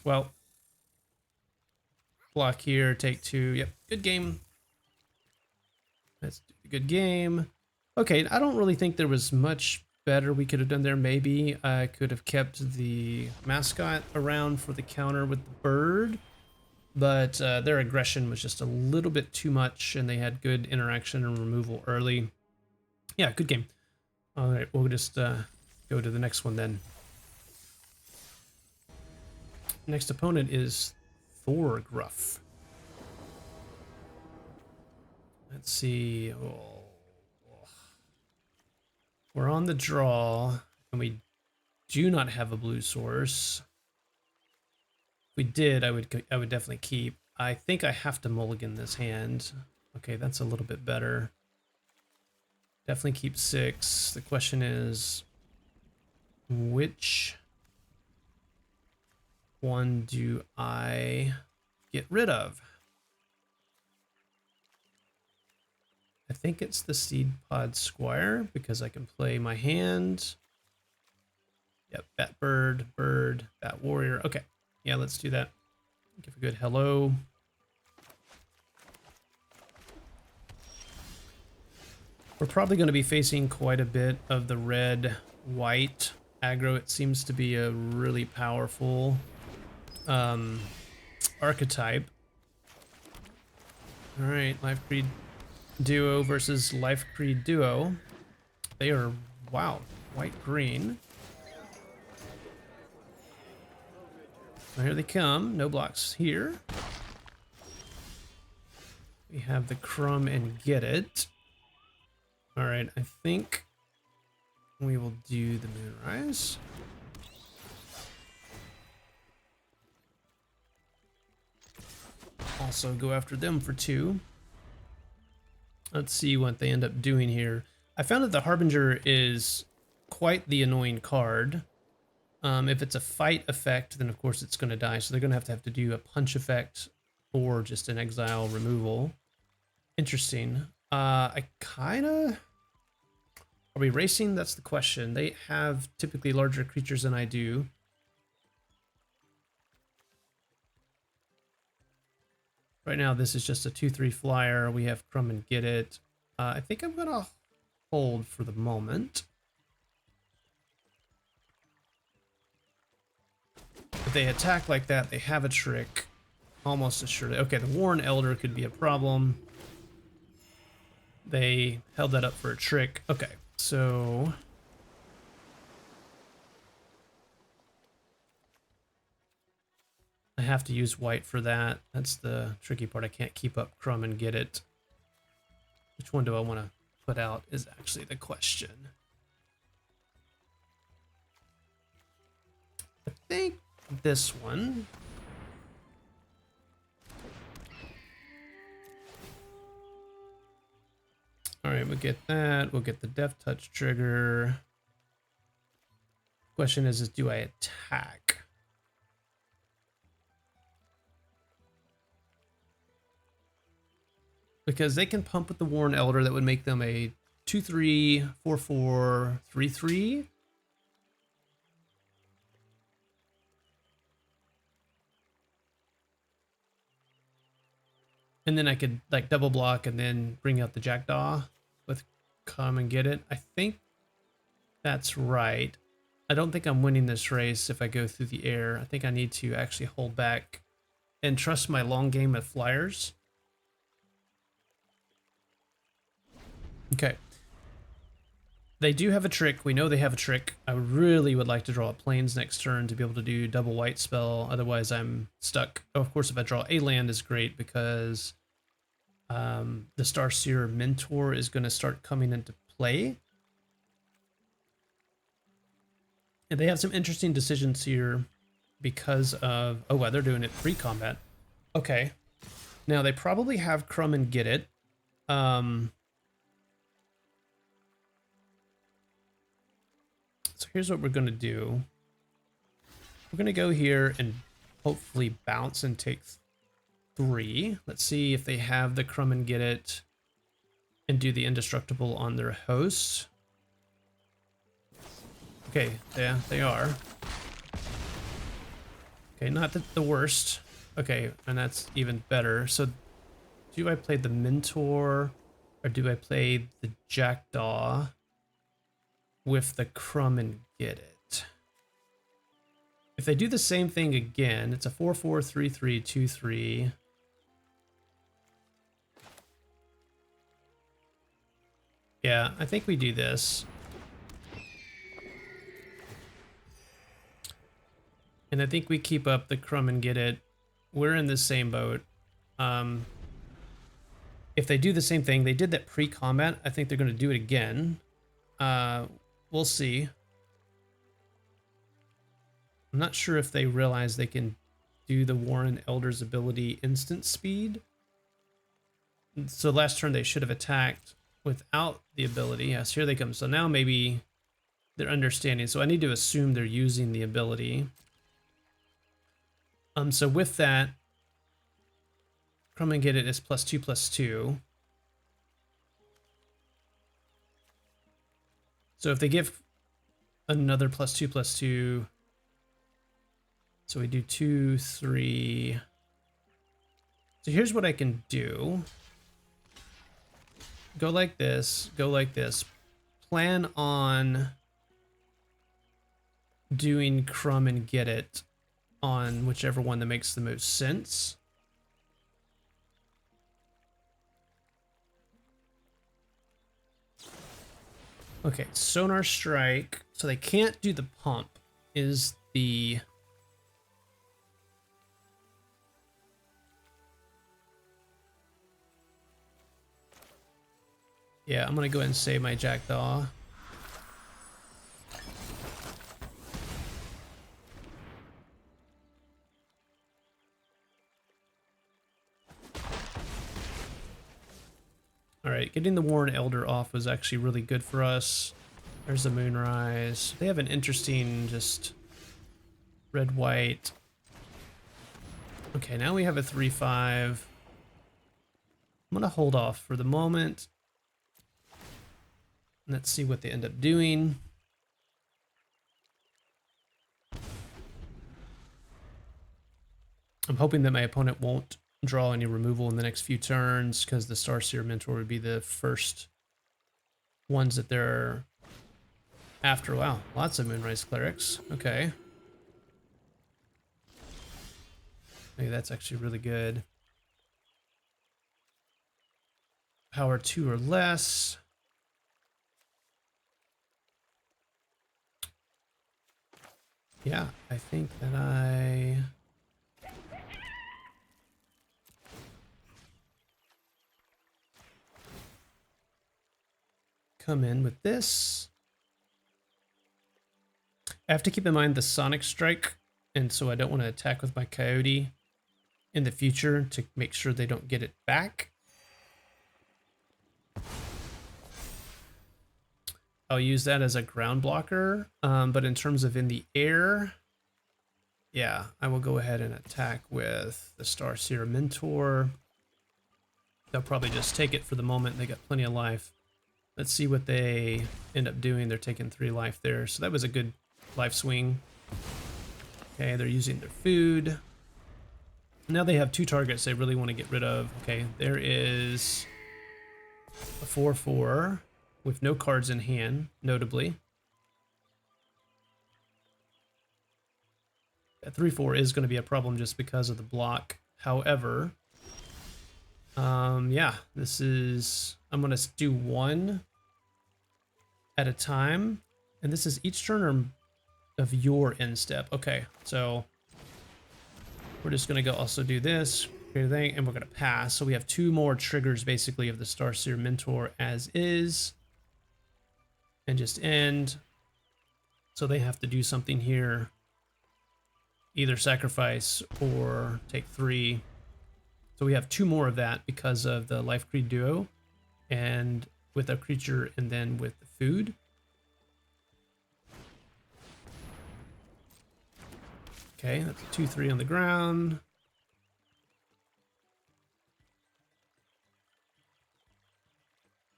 Speaker 1: Well, block here, take 2. Yep, good game. Let's do the good game. Okay, I don't really think there was much better we could have done there. Maybe I could have kept the mascot around for the counter with the bird, but their aggression was just a little bit too much, and they had good interaction and removal early. Yeah, good game. All right, we'll just go to the next one then. Next opponent is Thorgruff. Let's see. Oh. We're on the draw, and we do not have a blue source. If we did, I would definitely keep. I think I have to mulligan this hand. Okay, that's a little bit better. Definitely keep 6. The question is, which one do I get rid of? I think it's the Seed Pod Squire because I can play my hand. Yep, Bat Bird, Bird, Bat Warrior. Okay, yeah, let's do that. Give a good hello. We're probably going to be facing quite a bit of the red-white aggro. It seems to be a really powerful archetype. All right, Life Creed Duo versus Life Creed Duo. They are, wow, white-green. Well, here they come. No blocks here. We have the Crumb and Get It. All right, I think we will do the Moonrise. Also go after them for 2. Let's see what they end up doing here. I found that the Harbinger is quite the annoying card. If it's a fight effect, then of course it's going to die. So they're going to have to do a punch effect or just an exile removal. Interesting. I kind of... Are we racing? That's the question. They have typically larger creatures than I do. Right now, this is just a 2/3 flyer. We have Crumb and Get It. I think I'm going to hold for the moment. If they attack like that, they have a trick. Almost assuredly. Okay, the Warren Elder could be a problem. They held that up for a trick. Okay, so... I have to use white for that. That's the tricky part. I can't keep up Crumb and Get It. Which one do I want to put out is actually the question. I think this one. All right, we'll get that. We'll get the Death Touch trigger. Question is do I attack? Because they can pump with the Warren Elder. That would make them a 2/3, 4/4, 3/3. And then I could like double block and then bring out the Jackdaw with Come and Get It. I think that's right. I don't think I'm winning this race if I go through the air. I think I need to actually hold back and trust my long game of flyers. Okay. They do have a trick. We know they have a trick. I really would like to draw a plains next turn to be able to do double white spell. Otherwise, I'm stuck. Oh, of course, if I draw a land is great because the Starseer Mentor is going to start coming into play. And they have some interesting decisions here because of... Oh, wow, they're doing it pre-combat. Okay. Now, they probably have Crumb and Get It. So here's what we're going to do. We're going to go here and hopefully bounce and take 3. Let's see if they have the Crumb and Get It and do the Indestructible on their host. Okay, yeah, they are. Okay, not the worst. Okay, and that's even better. So do I play the Mentor or do I play the Jackdaw with the Crumb and Get It? If they do the same thing again, it's a 4/4, 3/3, 2/3. Yeah, I think we do this. And I think we keep up the Crumb and Get It. We're in the same boat. If they do the same thing, they did that pre-combat. I think they're going to do it again. We'll see. I'm not sure if they realize they can do the Warren Elder's ability instant speed. So last turn they should have attacked without the ability. Yes, here they come. So now maybe they're understanding. So I need to assume they're using the ability. So with that, Crumb and Get It is +2/+2. So if they give another +2/+2, so we do 2, 3. So here's what I can do. Go like this, go like this. Plan on doing Crumb and Get It on whichever one that makes the most sense. Okay, Sonar Strike. So they can't do the pump is the... Yeah, I'm going to go ahead and save my Jackdaw. All right, getting the Warren Elder off was actually really good for us. There's the Moonrise. They have an interesting just red-white. Okay, now we have a 3/5. I'm going to hold off for the moment. Let's see what they end up doing. I'm hoping that my opponent won't draw any removal in the next few turns because the Starseer Mentor would be the first ones that they're after. Wow, lots of Moonrise Clerics. Okay. Maybe that's actually really good. Power 2 or less. Yeah, I think that I... come in with this. I have to keep in mind the Sonic Strike, and so I don't want to attack with my Coyote in the future to make sure they don't get it back. I'll use that as a ground blocker, but in terms of in the air, yeah, I will go ahead and attack with the Starseer Mentor. They'll probably just take it for the moment. They got plenty of life. Let's see what they end up doing. They're taking 3 life there. So that was a good life swing. Okay, they're using their food. Now they have 2 targets they really want to get rid of. Okay, there is a 4/4 with no cards in hand, notably. That 3/4 is going to be a problem just because of the block. However, yeah, this is... I'm going to do 1 at a time. And this is each turn of your end step. Okay, so we're just going to go also do this, create a thing, and we're going to pass. So we have 2 more triggers basically of the Starseer Mentor as is. And just end. So they have to do something here. Either sacrifice or take 3. So we have 2 more of that because of the Life Creed duo. And with a creature and then with the food. Okay, that's a 2/3 on the ground.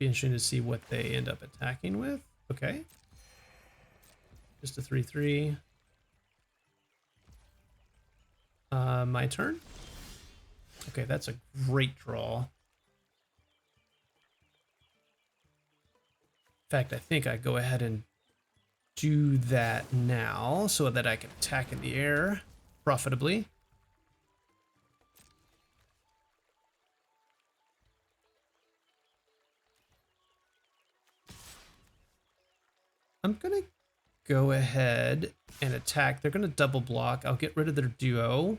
Speaker 1: Be interesting to see what they end up attacking with. Okay. Just a 3/3. My turn. Okay, that's a great draw. In fact, I think I go ahead and do that now so that I can attack in the air profitably. I'm gonna go ahead and attack. They're gonna double block. I'll get rid of their duo.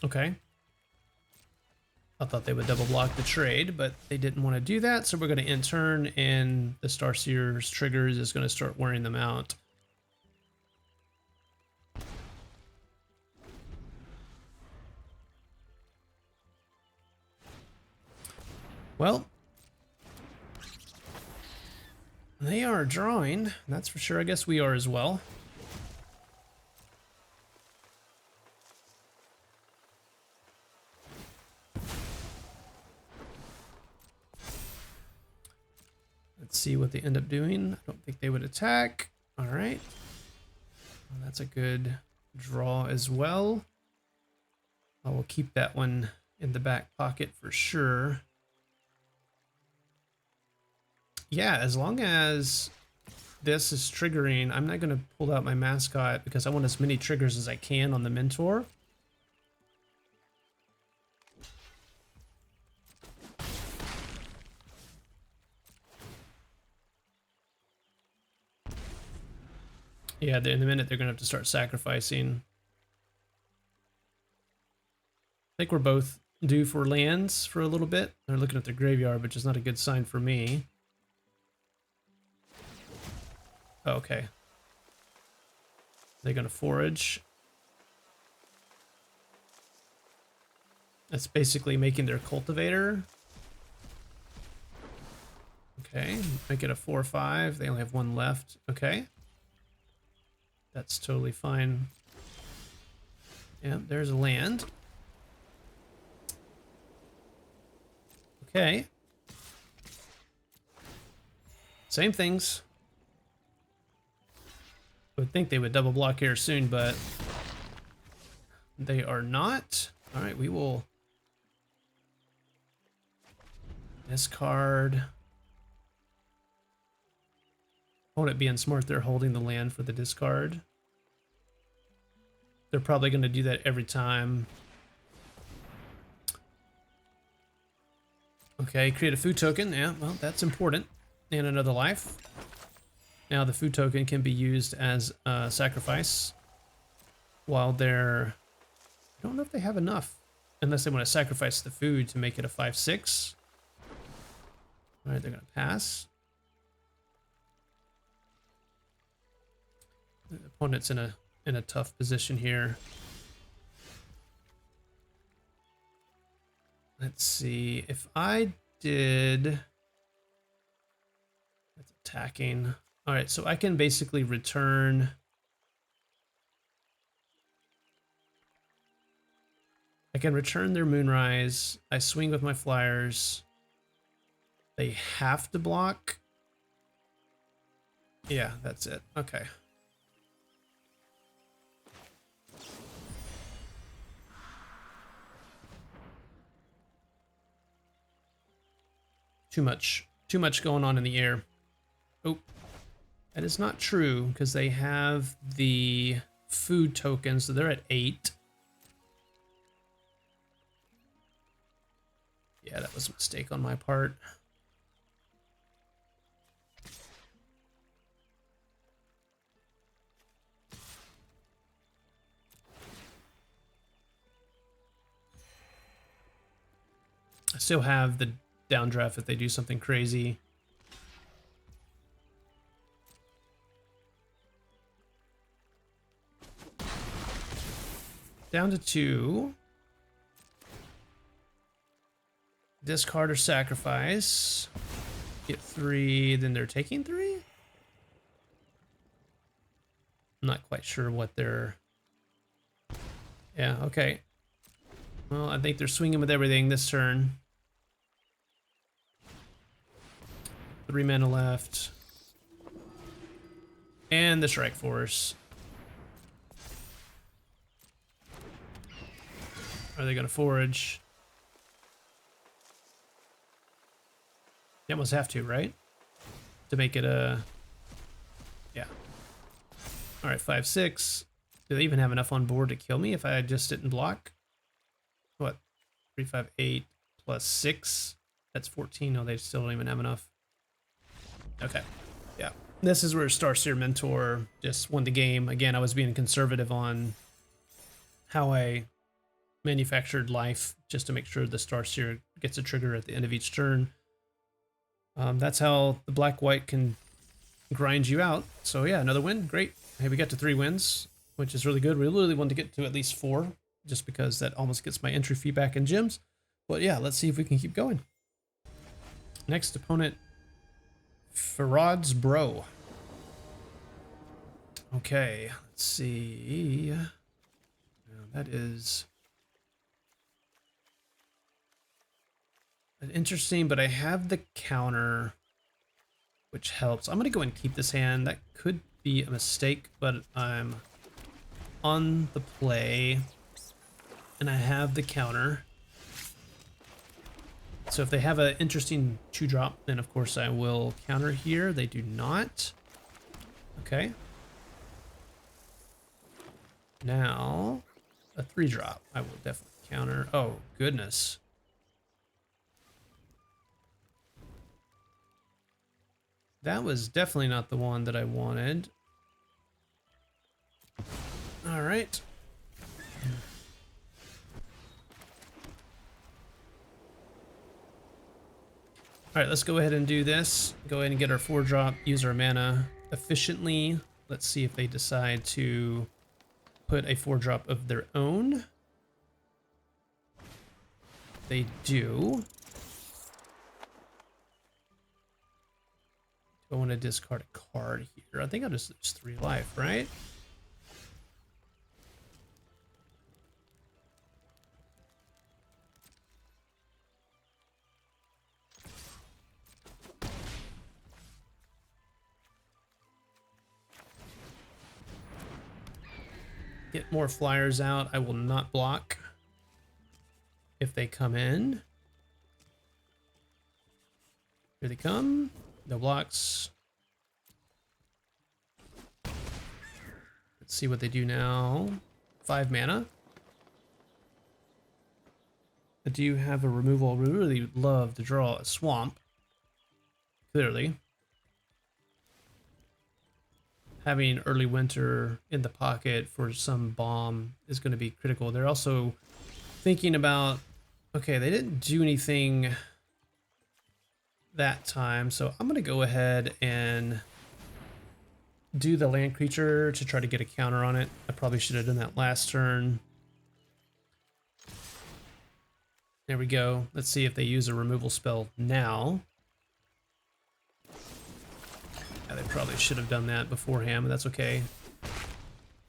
Speaker 1: Okay. I thought they would double block the trade, but they didn't want to do that, so we're going to end turn, and the Starseer's triggers is going to start wearing them out. Well, they are drawing, that's for sure. I guess we are as well. Let's see what they end up doing. I don't think they would attack. All right. Well, that's a good draw as well. I will keep that one in the back pocket for sure. Yeah, as long as this is triggering, I'm not going to pull out my mascot because I want as many triggers as I can on the Mentor. Yeah, in a minute they're going to have to start sacrificing. I think we're both due for lands for a little bit. They're looking at their graveyard, which is not a good sign for me. Okay. They're going to forage. That's basically making their cultivator. Okay, make it a 4/5. They only have 1 left. Okay. That's totally fine. Yeah, there's a land. Okay. Same things. I would think they would double block here soon, but they are not. All right, we will discard. Won't it being smart they're holding the land for the discard? They're probably going to do that every time. Okay, create a food token. Yeah, well, that's important. And another life. Now the food token can be used as a sacrifice while they're... I don't know if they have enough. Unless they want to sacrifice the food to make it a 5/6. All right, they're going to pass. The opponent's in a tough position here. Let's see if I did. That's attacking. All right, so I can basically return. I can return their Moonrise. I swing with my flyers. They have to block. Yeah, that's it. Okay. Too much going on in the air. Oh, That is not true because they have the food tokens, so they're at 8. Yeah, that was a mistake on my part. I still have the downdraft if they do something crazy. Down to 2. Discard or sacrifice. Get 3, then they're taking 3? I'm not quite sure what they're... Yeah, okay. Well, I think they're swinging with everything this turn. 3 mana left. And the Strike Force. Are they going to forage? They almost have to, right? To make it a... Yeah. Alright, 5/6. Do they even have enough on board to kill me if I just didn't block? What? 3, 5, 8 plus 6? That's 14. No, they still don't even have enough. Okay. Yeah. This is where Starseer Mentor just won the game. Again, I was being conservative on how I manufactured life just to make sure the Starseer gets a trigger at the end of each turn. That's how the black-white can grind you out. So yeah, another win. Great. Hey, we got to 3 wins, which is really good. We really want to get to at least 4, just because that almost gets my entry fee back in gyms. But yeah, let's see if we can keep going. Next opponent, Farad's Bro. Okay, let's see. Now that is interesting, but I have the counter, which helps. I'm going to go and keep this hand. That could be a mistake, but I'm on the play, and I have the counter. So if they have an interesting 2-drop, then of course I will counter here. They do not. Okay. Now, a 3-drop. I will definitely counter. Oh, goodness. That was definitely not the one that I wanted. All right. All right, let's go ahead and do this. Go ahead and get our 4-drop, use our mana efficiently. Let's see if they decide to put a 4-drop of their own. They do. I want to discard a card here. I think I'll just lose 3 life, right? Get more flyers out. I will not block if they come in. Here they come. No blocks. Let's see what they do now. 5 mana. I do have a removal. I really would love to draw a swamp. Clearly. Having early winter in the pocket for some bomb is going to be critical. They're also thinking about, okay, they didn't do anything that time, so I'm going to go ahead and do the land creature to try to get a counter on it. I probably should have done that last turn. There we go. Let's see if they use a removal spell now. Yeah, they probably should have done that beforehand, but that's okay.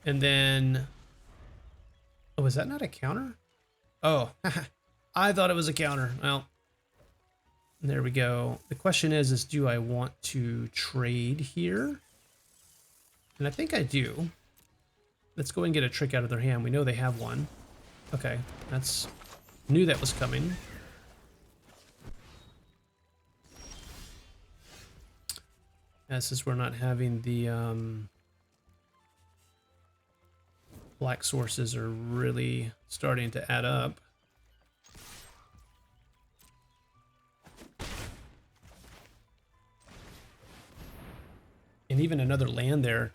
Speaker 1: And then... Oh, is that not a counter? Oh, I thought it was a counter. Well, there we go. The question is do I want to trade here? And I think I do. Let's go and get a trick out of their hand. We know they have one. Okay, that's... Knew that was coming. Since we're not having the black sources are really starting to add up. And even another land there,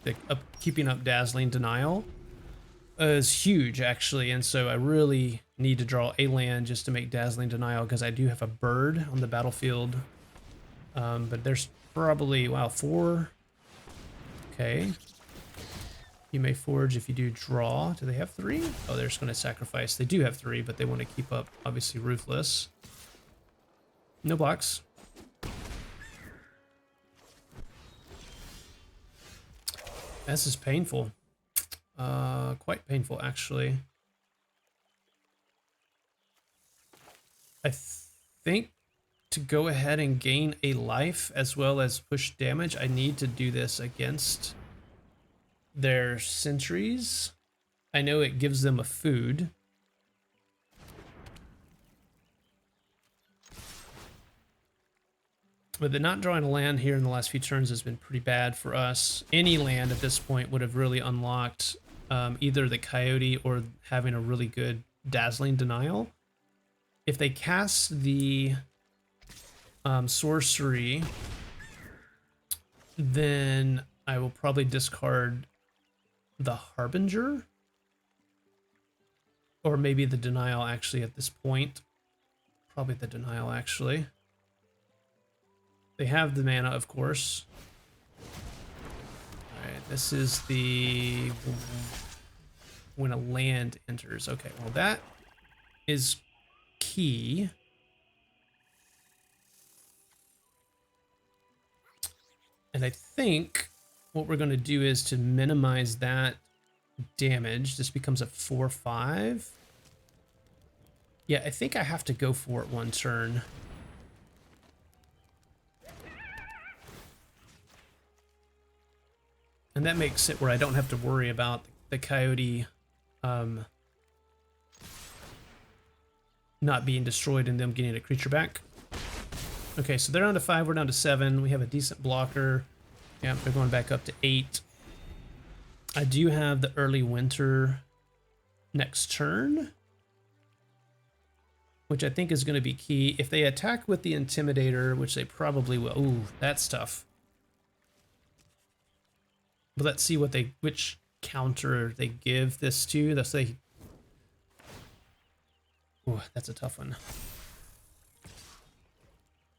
Speaker 1: keeping up Dazzling Denial is huge, actually. And so I really need to draw a land just to make Dazzling Denial, because I do have a bird on the battlefield. But there's probably, wow, 4. Okay. You may forge if you do draw. Do they have 3? Oh, they're just going to sacrifice. They do have 3, but they want to keep up, obviously, Ruthless. No blocks. This is painful. Quite painful, actually. I think to go ahead and gain a life as well as push damage, I need to do this against their sentries. I know it gives them a food. But the not drawing a land here in the last few turns has been pretty bad for us. Any land at this point would have really unlocked either the Coyote or having a really good Dazzling Denial. If they cast the sorcery, then I will probably discard the Harbinger. Or maybe the Denial, actually, at this point. Probably the Denial, actually. They have the mana, of course. Alright, this is the... when a land enters. Okay, well that is key. And I think what we're going to do is to minimize that damage. This becomes a 4/5. Yeah, I think I have to go for it one turn. And that makes it where I don't have to worry about the Coyote not being destroyed and them getting a creature back. Okay, so they're down to 5, we're down to 7. We have a decent blocker. Yeah, they're going back up to 8. I do have the early winter next turn, which I think is going to be key. If they attack with the Intimidator, which they probably will. Ooh, that's tough. But let's see what which counter they give this to. Let's say, ooh, that's a tough one.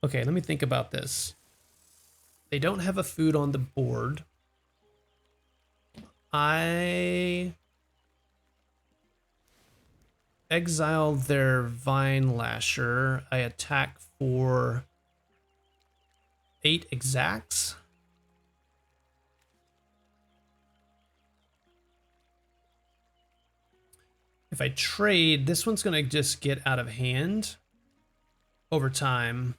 Speaker 1: Okay, let me think about this. They don't have a food on the board. I exile their Vine Lasher. I attack for 8 exacts. If I trade, this one's going to just get out of hand over time.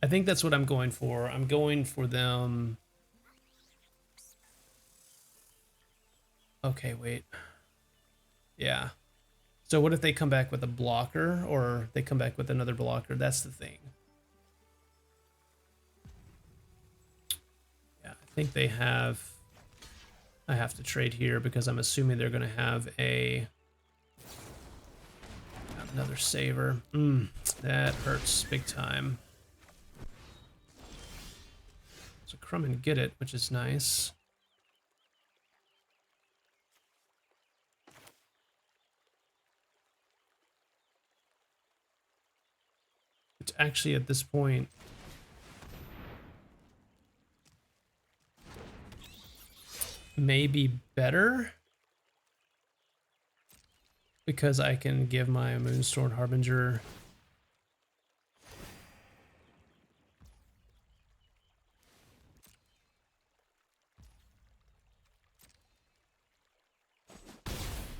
Speaker 1: I think that's what I'm going for. I'm going for them. Okay, wait. Yeah. So what if they come back with a blocker, or they come back with another blocker? That's the thing. Yeah, I think they have... I have to trade here because I'm assuming they're going to have another saver. That hurts big time. So Crumb and get it, which is nice. It's actually at this point maybe better because I can give my Moonstone Harbinger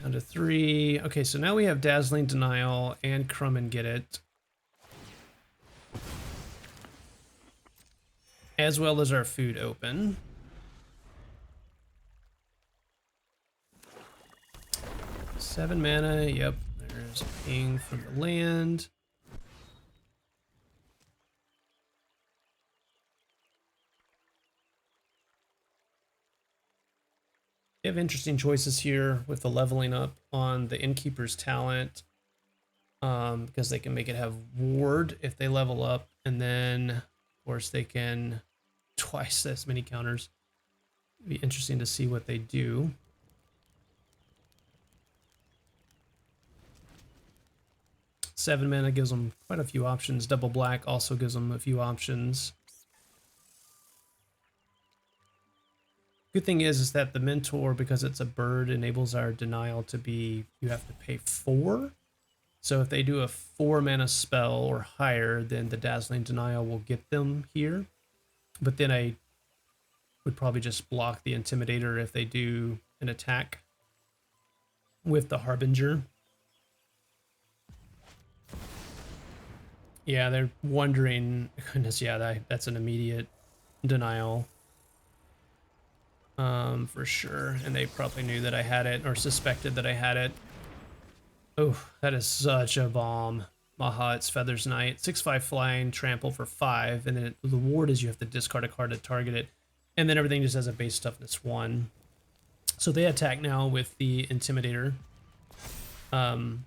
Speaker 1: down to 3. Okay, so now we have Dazzling Denial and Crumb and Get It, as well as our food open. Seven mana, yep, there's a ping from the land. They have interesting choices here with the leveling up on the Innkeeper's talent, because they can make it have ward if they level up, and then of course they can twice as many counters. It'd be interesting to see what they do. Seven mana gives them quite a few options. Double black also gives them a few options. Good thing is that the mentor, because it's a bird, enables our denial to be, you have to pay 4. So if they do a 4 mana spell or higher, then the dazzling denial will get them here. But then I would probably just block the intimidator if they do an attack with the harbinger. Yeah, they're wondering, goodness, yeah, that's an immediate denial. For sure. And they probably knew that I had it or suspected that I had it. Oh, that is such a bomb. Maha, it's Feathers Knight. 6/5 flying, trample for 5. And then the ward is you have to discard a card to target it. And then everything just has a base toughness 1. So they attack now with the Intimidator. I'm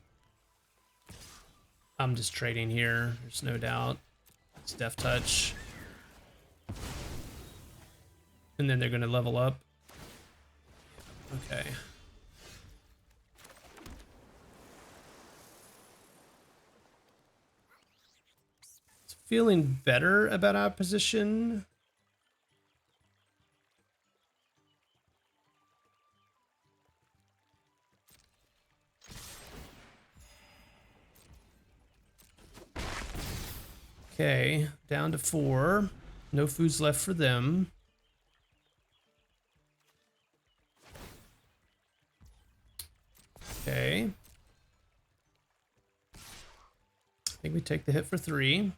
Speaker 1: just trading here. There's no doubt. It's Death Touch. And then they're going to level up. Okay. It's feeling better about our position. Okay, down to 4. No foods left for them. Okay. I think we take the hit for 3.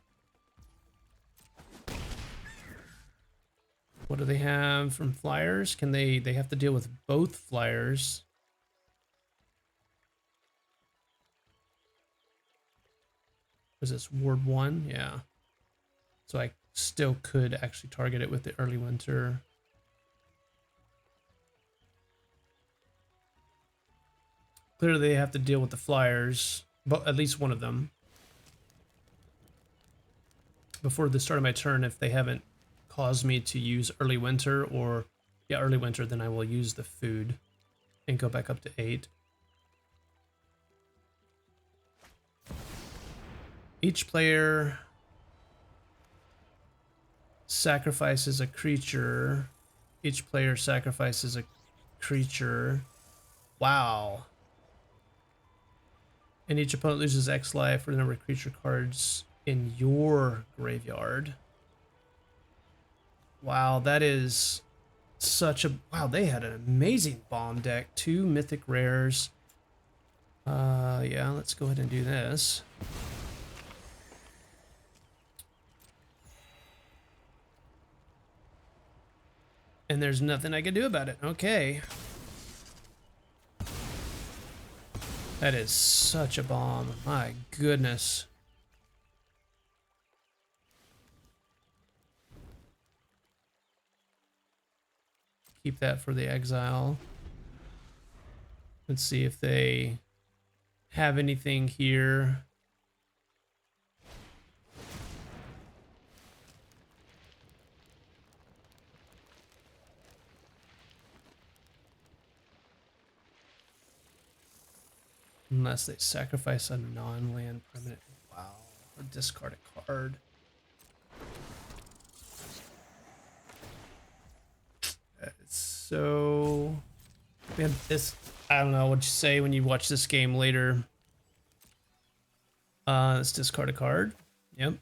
Speaker 1: What do they have from flyers? Can they have to deal with both flyers? Was this Ward 1? Yeah. So I still could actually target it with the early winter. Clearly they have to deal with the flyers, but at least one of them. Before the start of my turn, if they haven't caused me to use early winter or, yeah, early winter, then I will use the food and go back up to 8. Each player sacrifices a creature. Each player sacrifices a creature. Wow. And each opponent loses X life for the number of creature cards in your graveyard. Wow, that is such a... Wow, they had an amazing bomb deck. 2 mythic rares. Yeah, let's go ahead and do this. And there's nothing I can do about it. Okay. That is such a bomb. My goodness. Keep that for the exile. Let's see if they have anything here. Unless they sacrifice a non-land permanent. Wow. Or discard a card. That is so... Man, this... I don't know what you say when you watch this game later. Let's discard a card. Yep.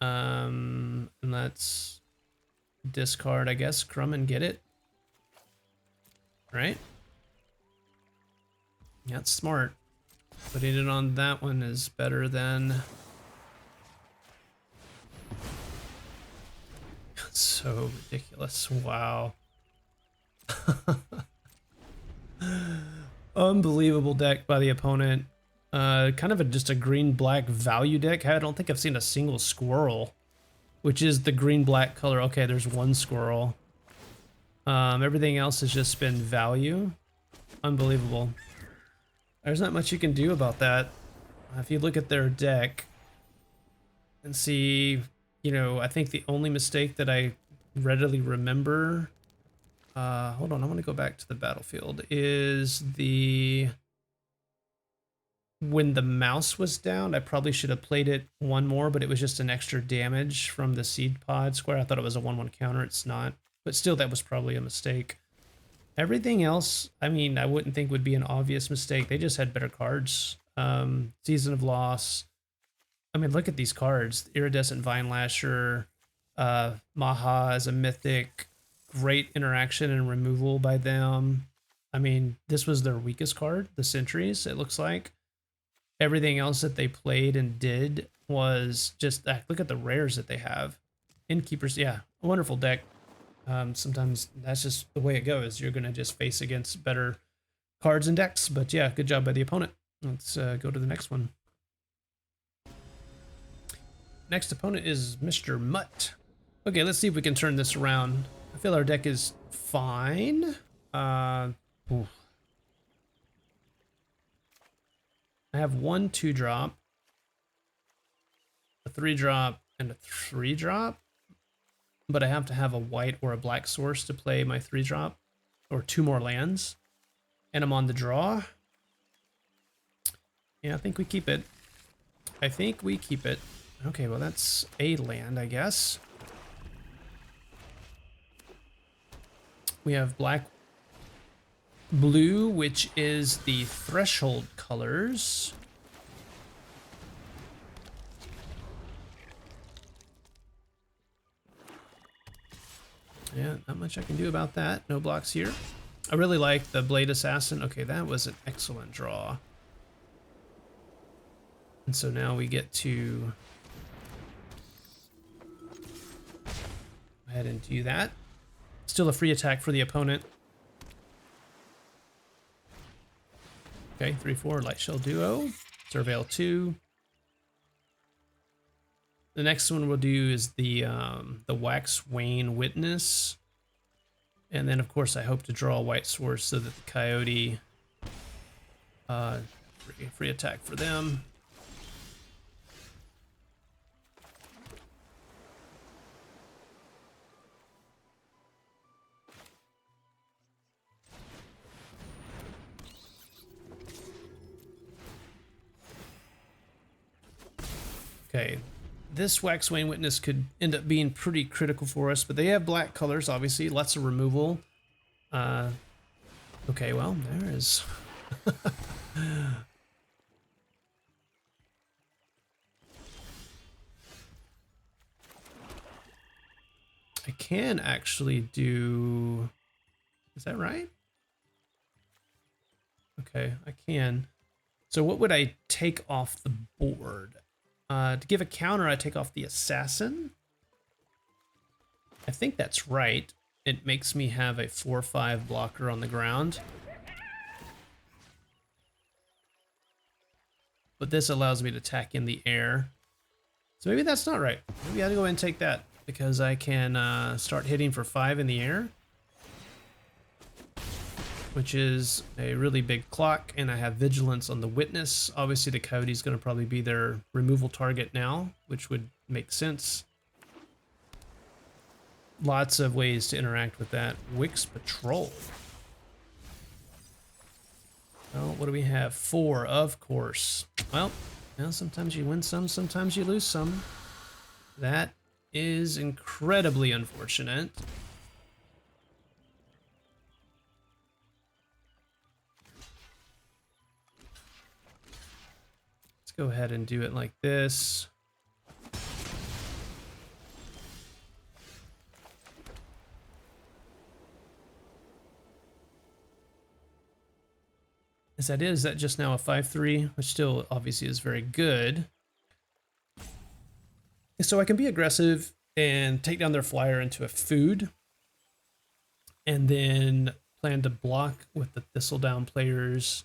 Speaker 1: And let's discard, I guess, Crumb and get it. Right? Yeah, it's smart. Putting it on that one is better than... It's so ridiculous. Wow. Unbelievable deck by the opponent. Kind of just a green-black value deck. I don't think I've seen a single squirrel, which is the green-black color. Okay, there's one squirrel. Everything else has just been value. Unbelievable. There's not much you can do about that. If you look at their deck and see, you know, I think the only mistake that I readily remember, hold on, I want to go back to the battlefield, is when the mouse was down. I probably should have played it one more, but it was just an extra damage from the seed pod square. I thought it was a 1/1 counter. It's not, but still, that was probably a mistake. Everything else, I mean, I wouldn't think would be an obvious mistake. They just had better cards. Season of Loss. I mean, look at these cards. Iridescent Vine Lasher, Maha as a mythic, great interaction and removal by them. I mean, this was their weakest card, the Sentries, it looks like. Everything else that they played and did was just, look at the rares that they have. Innkeepers, yeah, a wonderful deck. Sometimes that's just the way it goes. You're going to just face against better cards and decks. But yeah, good job by the opponent. Let's go to the next one. Next opponent is Mr. Mutt. Okay, let's see if we can turn this around. I feel our deck is fine. I have 1 2-drop, a 3-drop, and a 3-drop. But I have to have a white or a black source to play my 3-drop, or 2 more lands. And I'm on the draw. Yeah, I think we keep it. I think we keep it. Okay, well, that's a land, I guess. We have black, blue, which is the threshold colors. Yeah, not much I can do about that. No blocks here. I really like the Blade Assassin. Okay, that was an excellent draw. And so now we get to go ahead and do that. Still a free attack for the opponent. Okay, 3/4 Light Shell Duo. Surveil 2. The next one we'll do is the Wax Wane Witness. And then, of course, I hope to draw a white source so that the Coyote, free attack for them. Okay, this Wax Wane Witness could end up being pretty critical for us, but they have black colors, obviously, lots of removal. Okay, well, there is... I can actually do... Is that right? Okay, I can. So what would I take off the board? To give a counter, I take off the Assassin. I think that's right. It makes me have a 4/5 blocker on the ground. But this allows me to attack in the air. So maybe that's not right. Maybe I have to go ahead and take that, because I can start hitting for 5 in the air, which is a really big clock, and I have Vigilance on the Witness. Obviously, the Coyote is going to probably be their removal target now, which would make sense. Lots of ways to interact with that. Wix Patrol. Well, what do we have? 4, of course. Well, sometimes you win some, sometimes you lose some. That is incredibly unfortunate. Let's go ahead and do it like this. As that is, that just now a 5/3, which still obviously is very good. So I can be aggressive and take down their flyer into a food, and then plan to block with the Thistledown players.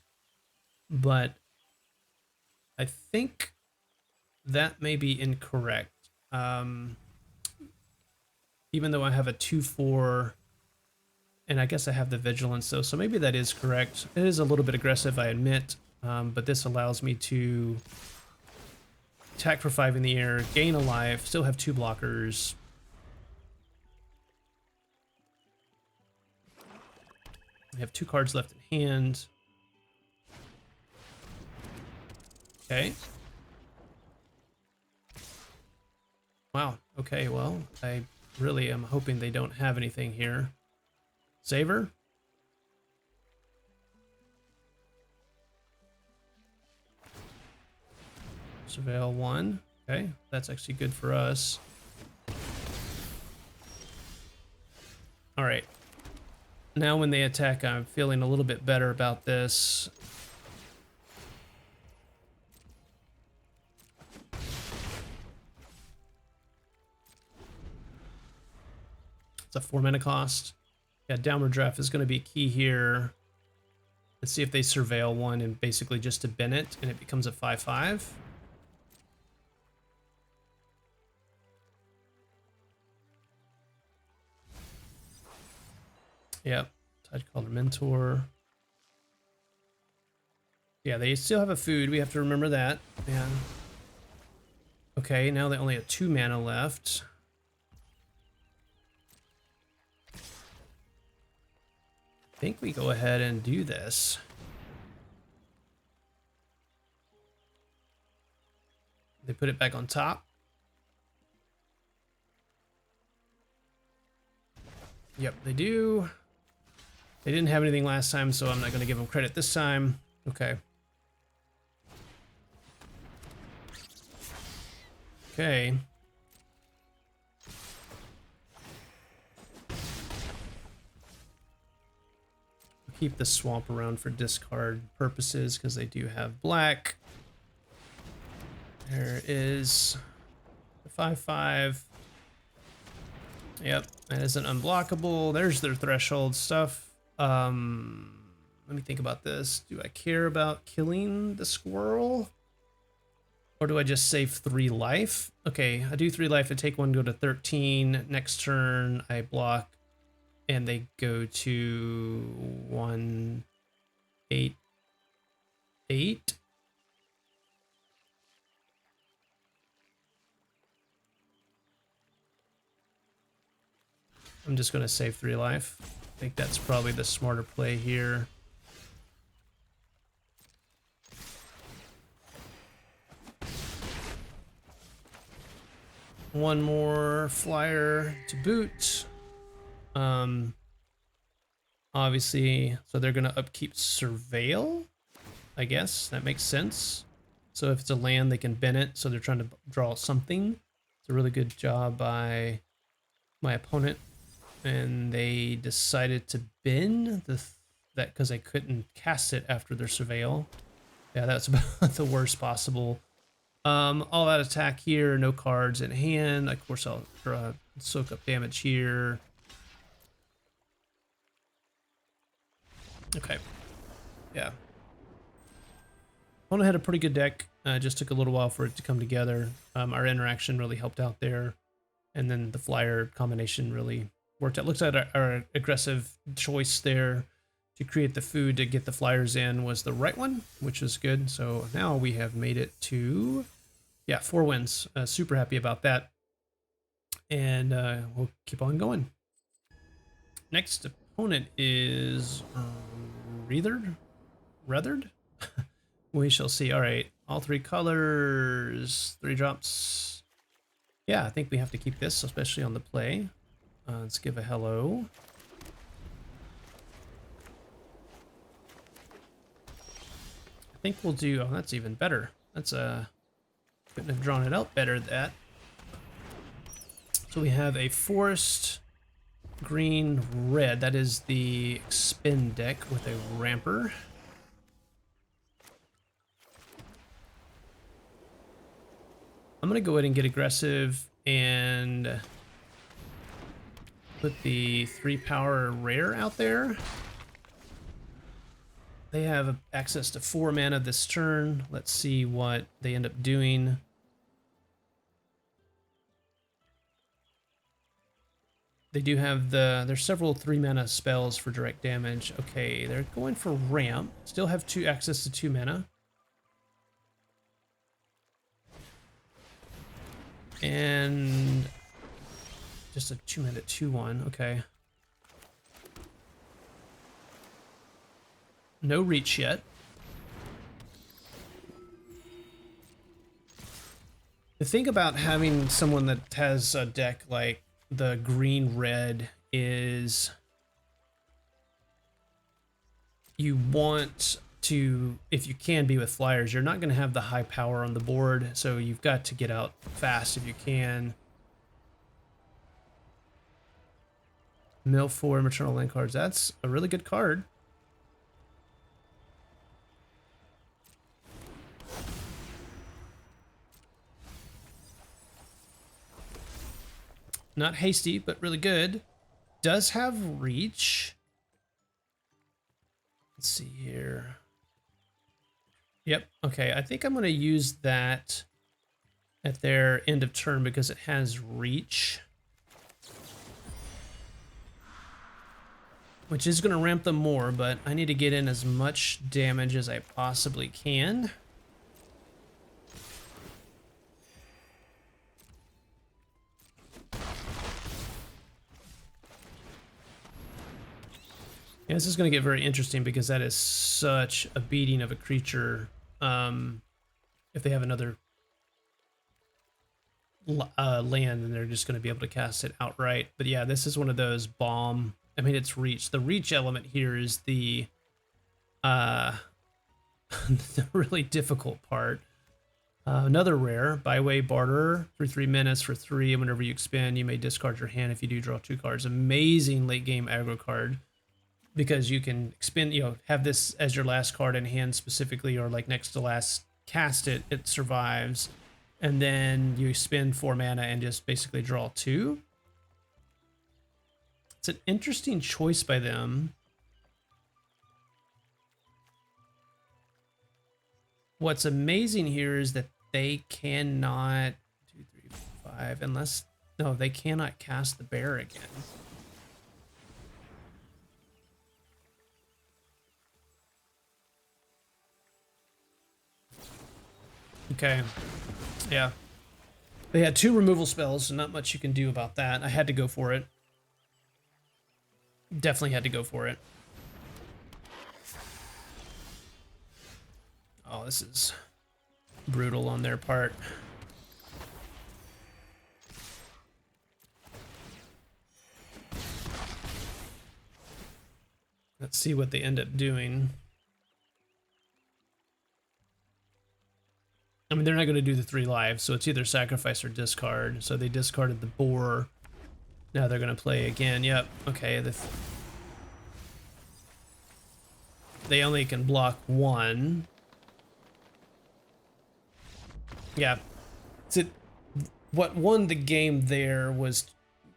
Speaker 1: But I think that may be incorrect. Even though I have a 2/4 And I guess I have the vigilance though, so maybe that is correct. It is a little bit aggressive, I admit, but this allows me to attack for 5 in the air, gain a life, still have 2 blockers. We have 2 cards left in hand. Okay. Wow. Okay, well, I really am hoping they don't have anything here. Saver. Surveil 1. Okay, that's actually good for us. All right. Now when they attack, I'm feeling a little bit better about this. It's a 4 mana cost. Yeah, downward draft is going to be key here. Let's see if they surveil 1 and basically just to bin it, and it becomes a 5/5. Yep, Tidecaller Mentor. Yeah, they still have a food. We have to remember that. Yeah. Okay, now they only have 2 mana left. I think we go ahead and do this. They put it back on top. Yep, they do. They didn't have anything last time, so I'm not going to give them credit this time. Okay. Okay. Keep the swamp around for discard purposes because they do have black. There is the 5/5. Yep, that isn't unblockable. There's their threshold stuff. Let me think about this. Do I care about killing the squirrel? Or do I just save 3 life? Okay, I do 3 life. I take 1, go to 13. Next turn, I block, and they go to 1, 8, 8. I'm just going to save 3 life. I think that's probably the smarter play here. One more flyer to boot. Obviously, so they're going to upkeep Surveil, I guess. That makes sense. So if it's a land, they can bin it. So they're trying to draw something. It's a really good job by my opponent. And they decided to bin that because I couldn't cast it after their Surveil. Yeah, that's about the worst possible. All out attack here, no cards in hand. Of course, I'll soak up damage here. Okay. Yeah. Opponent had a pretty good deck. Just took a little while for it to come together. Our interaction really helped out there. And then the flyer combination really worked out. Looks like our aggressive choice there to create the food to get the flyers in was the right one, which is good. So now we have made it to, yeah, 4 wins. Super happy about that. And we'll keep on going. Next opponent is Rethered? We shall see. All right, all 3 colors, 3 drops. Yeah, I think we have to keep this, especially on the play. Let's give a hello. I think we'll do, oh, that's even better. That's couldn't have drawn it out better, that. So we have a forest, green, red. That is the spin deck with a ramper. I'm gonna go ahead and get aggressive and put the 3 power rare out there. They have access to 4 mana this turn. Let's see what they end up doing. They do have there's several 3-mana spells for direct damage. Okay, they're going for ramp. Still have access to 2 mana. And just a 2-mana 2/1. Okay. No reach yet. The thing about having someone that has a deck like the green-red is you want to, if you can be with flyers, you're not going to have the high power on the board, so you've got to get out fast if you can. Mill 4 maternal land cards. That's a really good card. Not hasty, but really good. Does have reach. Let's see here. Yep. Okay. I think I'm going to use that at their end of turn because it has reach, which is going to ramp them more, but I need to get in as much damage as I possibly can. Yeah, this is going to get very interesting because that is such a beating of a creature. If they have another land, then they're just going to be able to cast it outright. But yeah, this is one of those bomb. I mean, it's reach. The reach element here is the the really difficult part. Another rare, byway barter for 3 minutes for 3, and whenever you expend, you may discard your hand if you do draw 2 cards. Amazing late game aggro card. Because you can expend, have this as your last card in hand specifically, or like next to last, cast it, it survives, and then you spend 4 mana and just basically draw 2. It's an interesting choice by them. What's amazing here is that they cannot 2, 3, 5 unless they cannot cast the bear again. Okay, yeah. They had 2 removal spells, so not much you can do about that. I had to go for it. Definitely had to go for it. Oh, this is brutal on their part. Let's see what they end up doing. I mean, they're not going to do the 3 lives, so it's either sacrifice or discard. So they discarded the boar. Now they're going to play again. Yep. Okay. They only can block 1. Yeah. So what won the game there was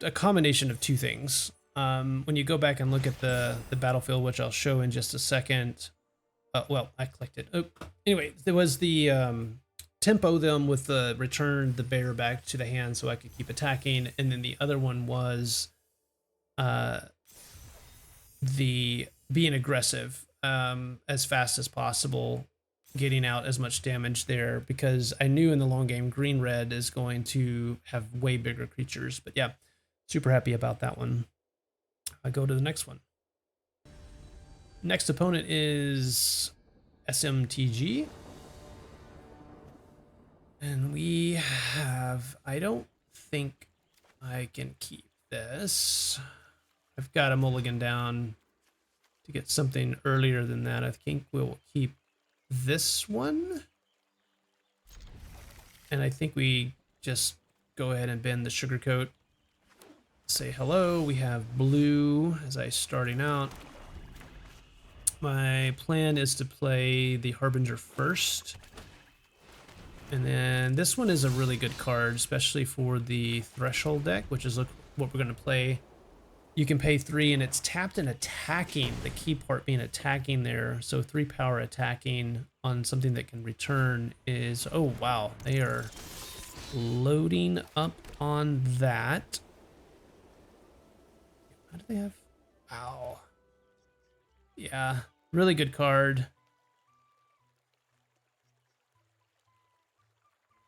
Speaker 1: a combination of 2 things. When you go back and look at the battlefield, which I'll show in just a second. Well, I clicked it. Oh, anyway, there was the tempo them with the return the bear back to the hand so I could keep attacking, and then the other one was the being aggressive as fast as possible, getting out as much damage there, because I knew in the long game green-red is going to have way bigger creatures. But yeah, super happy about that one. I go to the next one. Next opponent is SMTG. And we have, I don't think I can keep this. I've got a mulligan down to get something earlier than that. I think we'll keep this one. And I think we just go ahead and bend the sugar coat. Say hello. We have blue as I starting out. My plan is to play the Harbinger first. And then this one is a really good card, especially for the Threshold deck, which is what we're going to play. You can pay 3, and it's tapped and attacking, the key part being attacking there. So 3 power attacking on something that can return is, oh wow, they are loading up on that. How do they have? Ow. Yeah, really good card.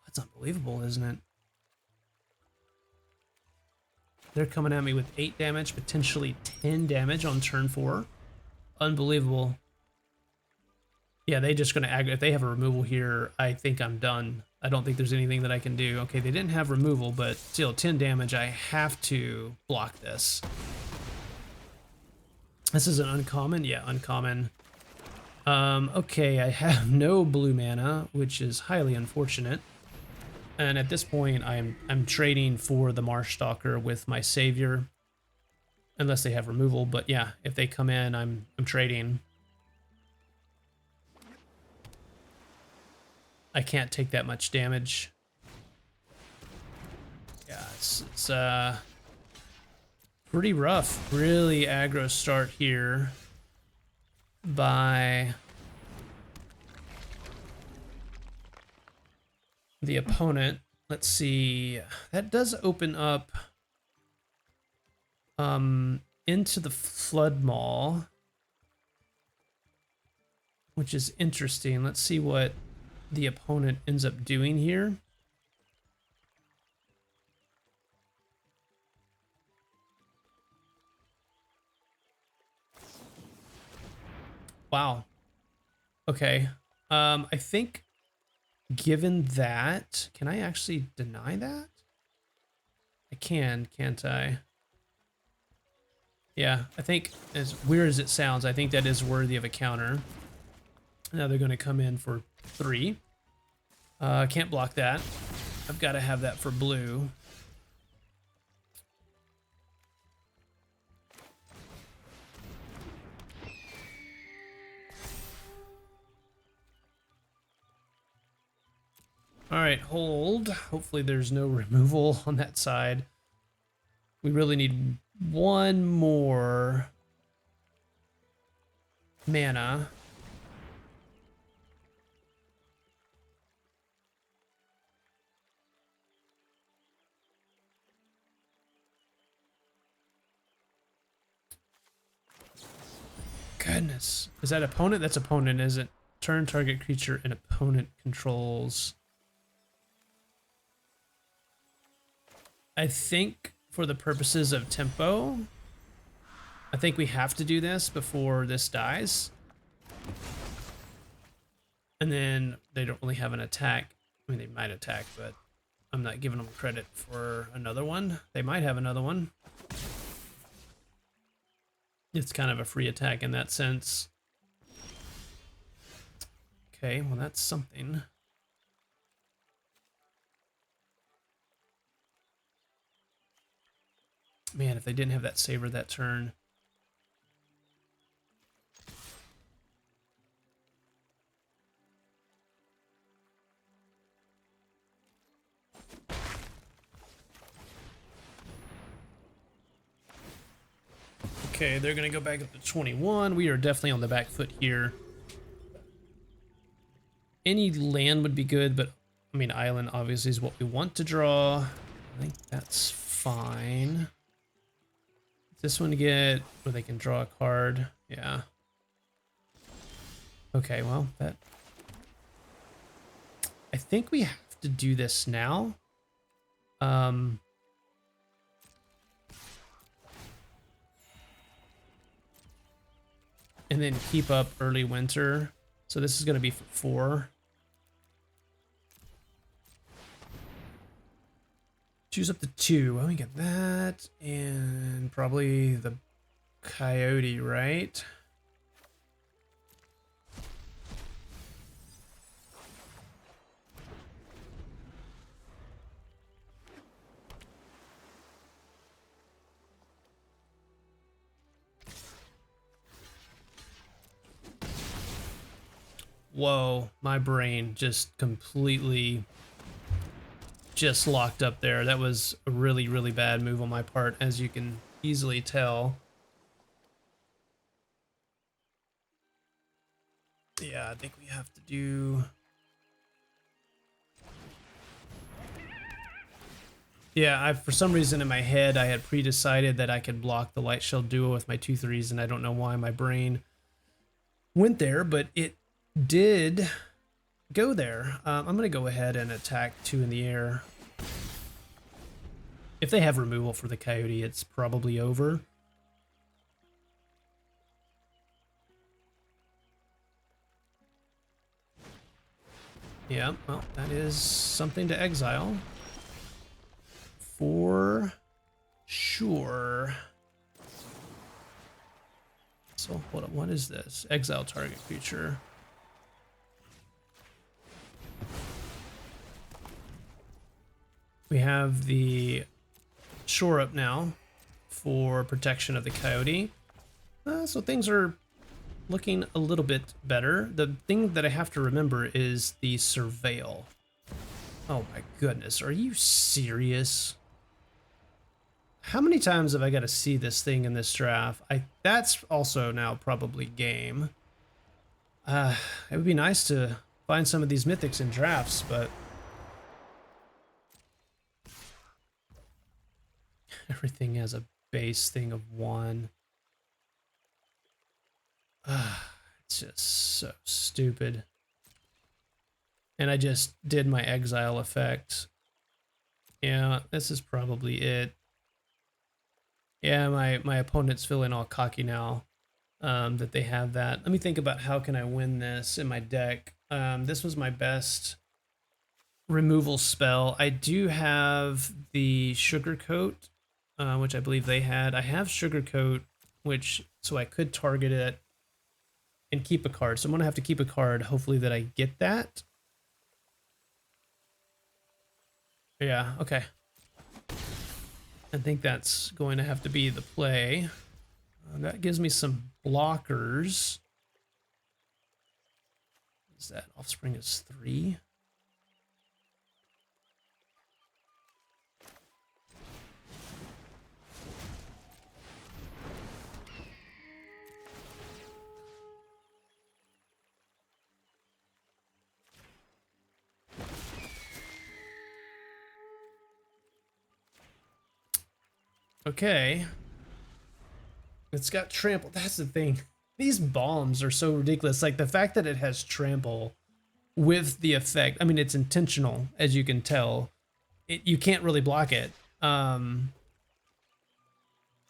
Speaker 1: That's unbelievable, isn't it? They're coming at me with 8 damage, potentially 10 damage on turn 4. Unbelievable. Yeah, they just gonna aggro. If they have a removal here, I think I'm done. I don't think there's anything that I can do. Okay, they didn't have removal, but still 10 damage. I have to block this. This is an uncommon? Yeah, uncommon. Okay, I have no blue mana, which is highly unfortunate. And at this point, I'm trading for the Marshstalker with my Savior. Unless they have removal, but yeah, if they come in, I'm trading. I can't take that much damage. Yeah, it's pretty rough. Really aggro start here by the opponent. Let's see. That does open up into the Flood Maw, which is interesting. Let's see what the opponent ends up doing here. Wow. Okay. I think given that, can I actually deny that? I can, can't I? Yeah, I think as weird as it sounds, I think that is worthy of a counter. Now they're going to come in for 3. Can't block that. I've got to have that for blue. All right, hold. Hopefully there's no removal on that side. We really need one more mana. Goodness. Is that opponent? That's opponent, is it? Turn target creature and opponent controls. I think for the purposes of tempo, I think we have to do this before this dies. And then they don't really have an attack. I mean, they might attack, but I'm not giving them credit for another one. They might have another one. It's kind of a free attack in that sense. Okay, well, that's something. Man, if they didn't have that saber that turn. Okay, they're going to go back up to 21. We are definitely on the back foot here. Any land would be good, but I mean, island obviously is what we want to draw. I think that's fine. This one to get where they can draw a card. Yeah. Okay, well, that... I think we have to do this now. And then keep up early winter. So this is going to be for 4. Choose up to 2. Well, we get that. And probably the coyote, right? Whoa, my brain just completely just locked up there. That was a really, really bad move on my part, as you can easily tell. Yeah, I think we have to do... Yeah, for some reason in my head, I had pre-decided that I could block the Light Shell Duo with my 2/3s, and I don't know why my brain went there, but it did go there. I'm going to go ahead and attack 2 in the air. If they have removal for the Coyote, it's probably over. Yeah, well, that is something to exile. For sure. So, hold on, what is this? Exile target creature. We have the shore up now for protection of the Coyote. So things are looking a little bit better. The thing that I have to remember is the Surveil. Oh my goodness, are you serious? How many times have I got to see this thing in this draft? That's also now probably game. It would be nice to find some of these mythics in drafts, but everything has a base thing of 1. It's just so stupid. And I just did my exile effect. Yeah, this is probably it. Yeah, my opponent's feeling all cocky now that they have that. Let me think about how can I win this in my deck. This was my best removal spell. I do have the Sugarcoat, which I believe they had. I have Sugarcoat, so I could target it and keep a card. So I'm going to have to keep a card, hopefully that I get that. Yeah, okay. I think that's going to have to be the play. That gives me some blockers. Is that Offspring is 3? Okay. It's got trample. That's the thing. These bombs are so ridiculous. Like the fact that it has trample with the effect. I mean, it's intentional, as you can tell. You can't really block it. So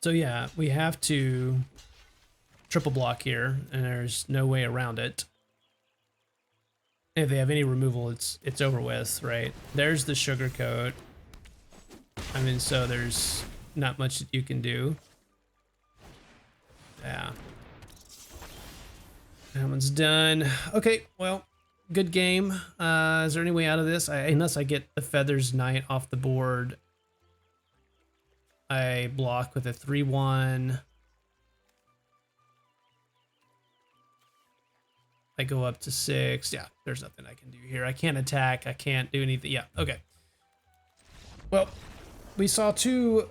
Speaker 1: yeah, we have to triple block here, and there's no way around it. If they have any removal, it's over with, right? There's the Sugarcoat. I mean, so there's not much that you can do. Yeah. That one's done. Okay, well, good game. Is there any way out of this? Unless I get the Feathers Knight off the board, I block with a 3/1. I go up to 6. Yeah, there's nothing I can do here. I can't attack. I can't do anything. Yeah, okay. Well, we saw 2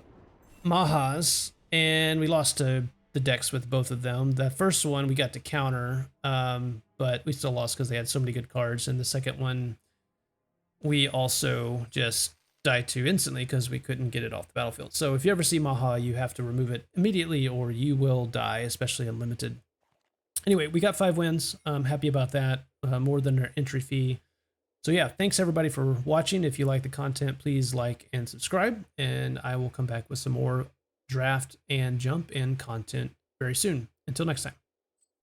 Speaker 1: Mahas, and we lost to the decks with both of them. The first one we got to counter, but we still lost because they had so many good cards. And the second one, we also just died to instantly because we couldn't get it off the battlefield. So if you ever see Maha, you have to remove it immediately or you will die, especially unlimited. Anyway, we got 5 wins. I'm happy about that, more than our entry fee. So yeah, thanks everybody for watching. If you like the content, please like and subscribe, and I will come back with some more draft and jump in content very soon. Until next time.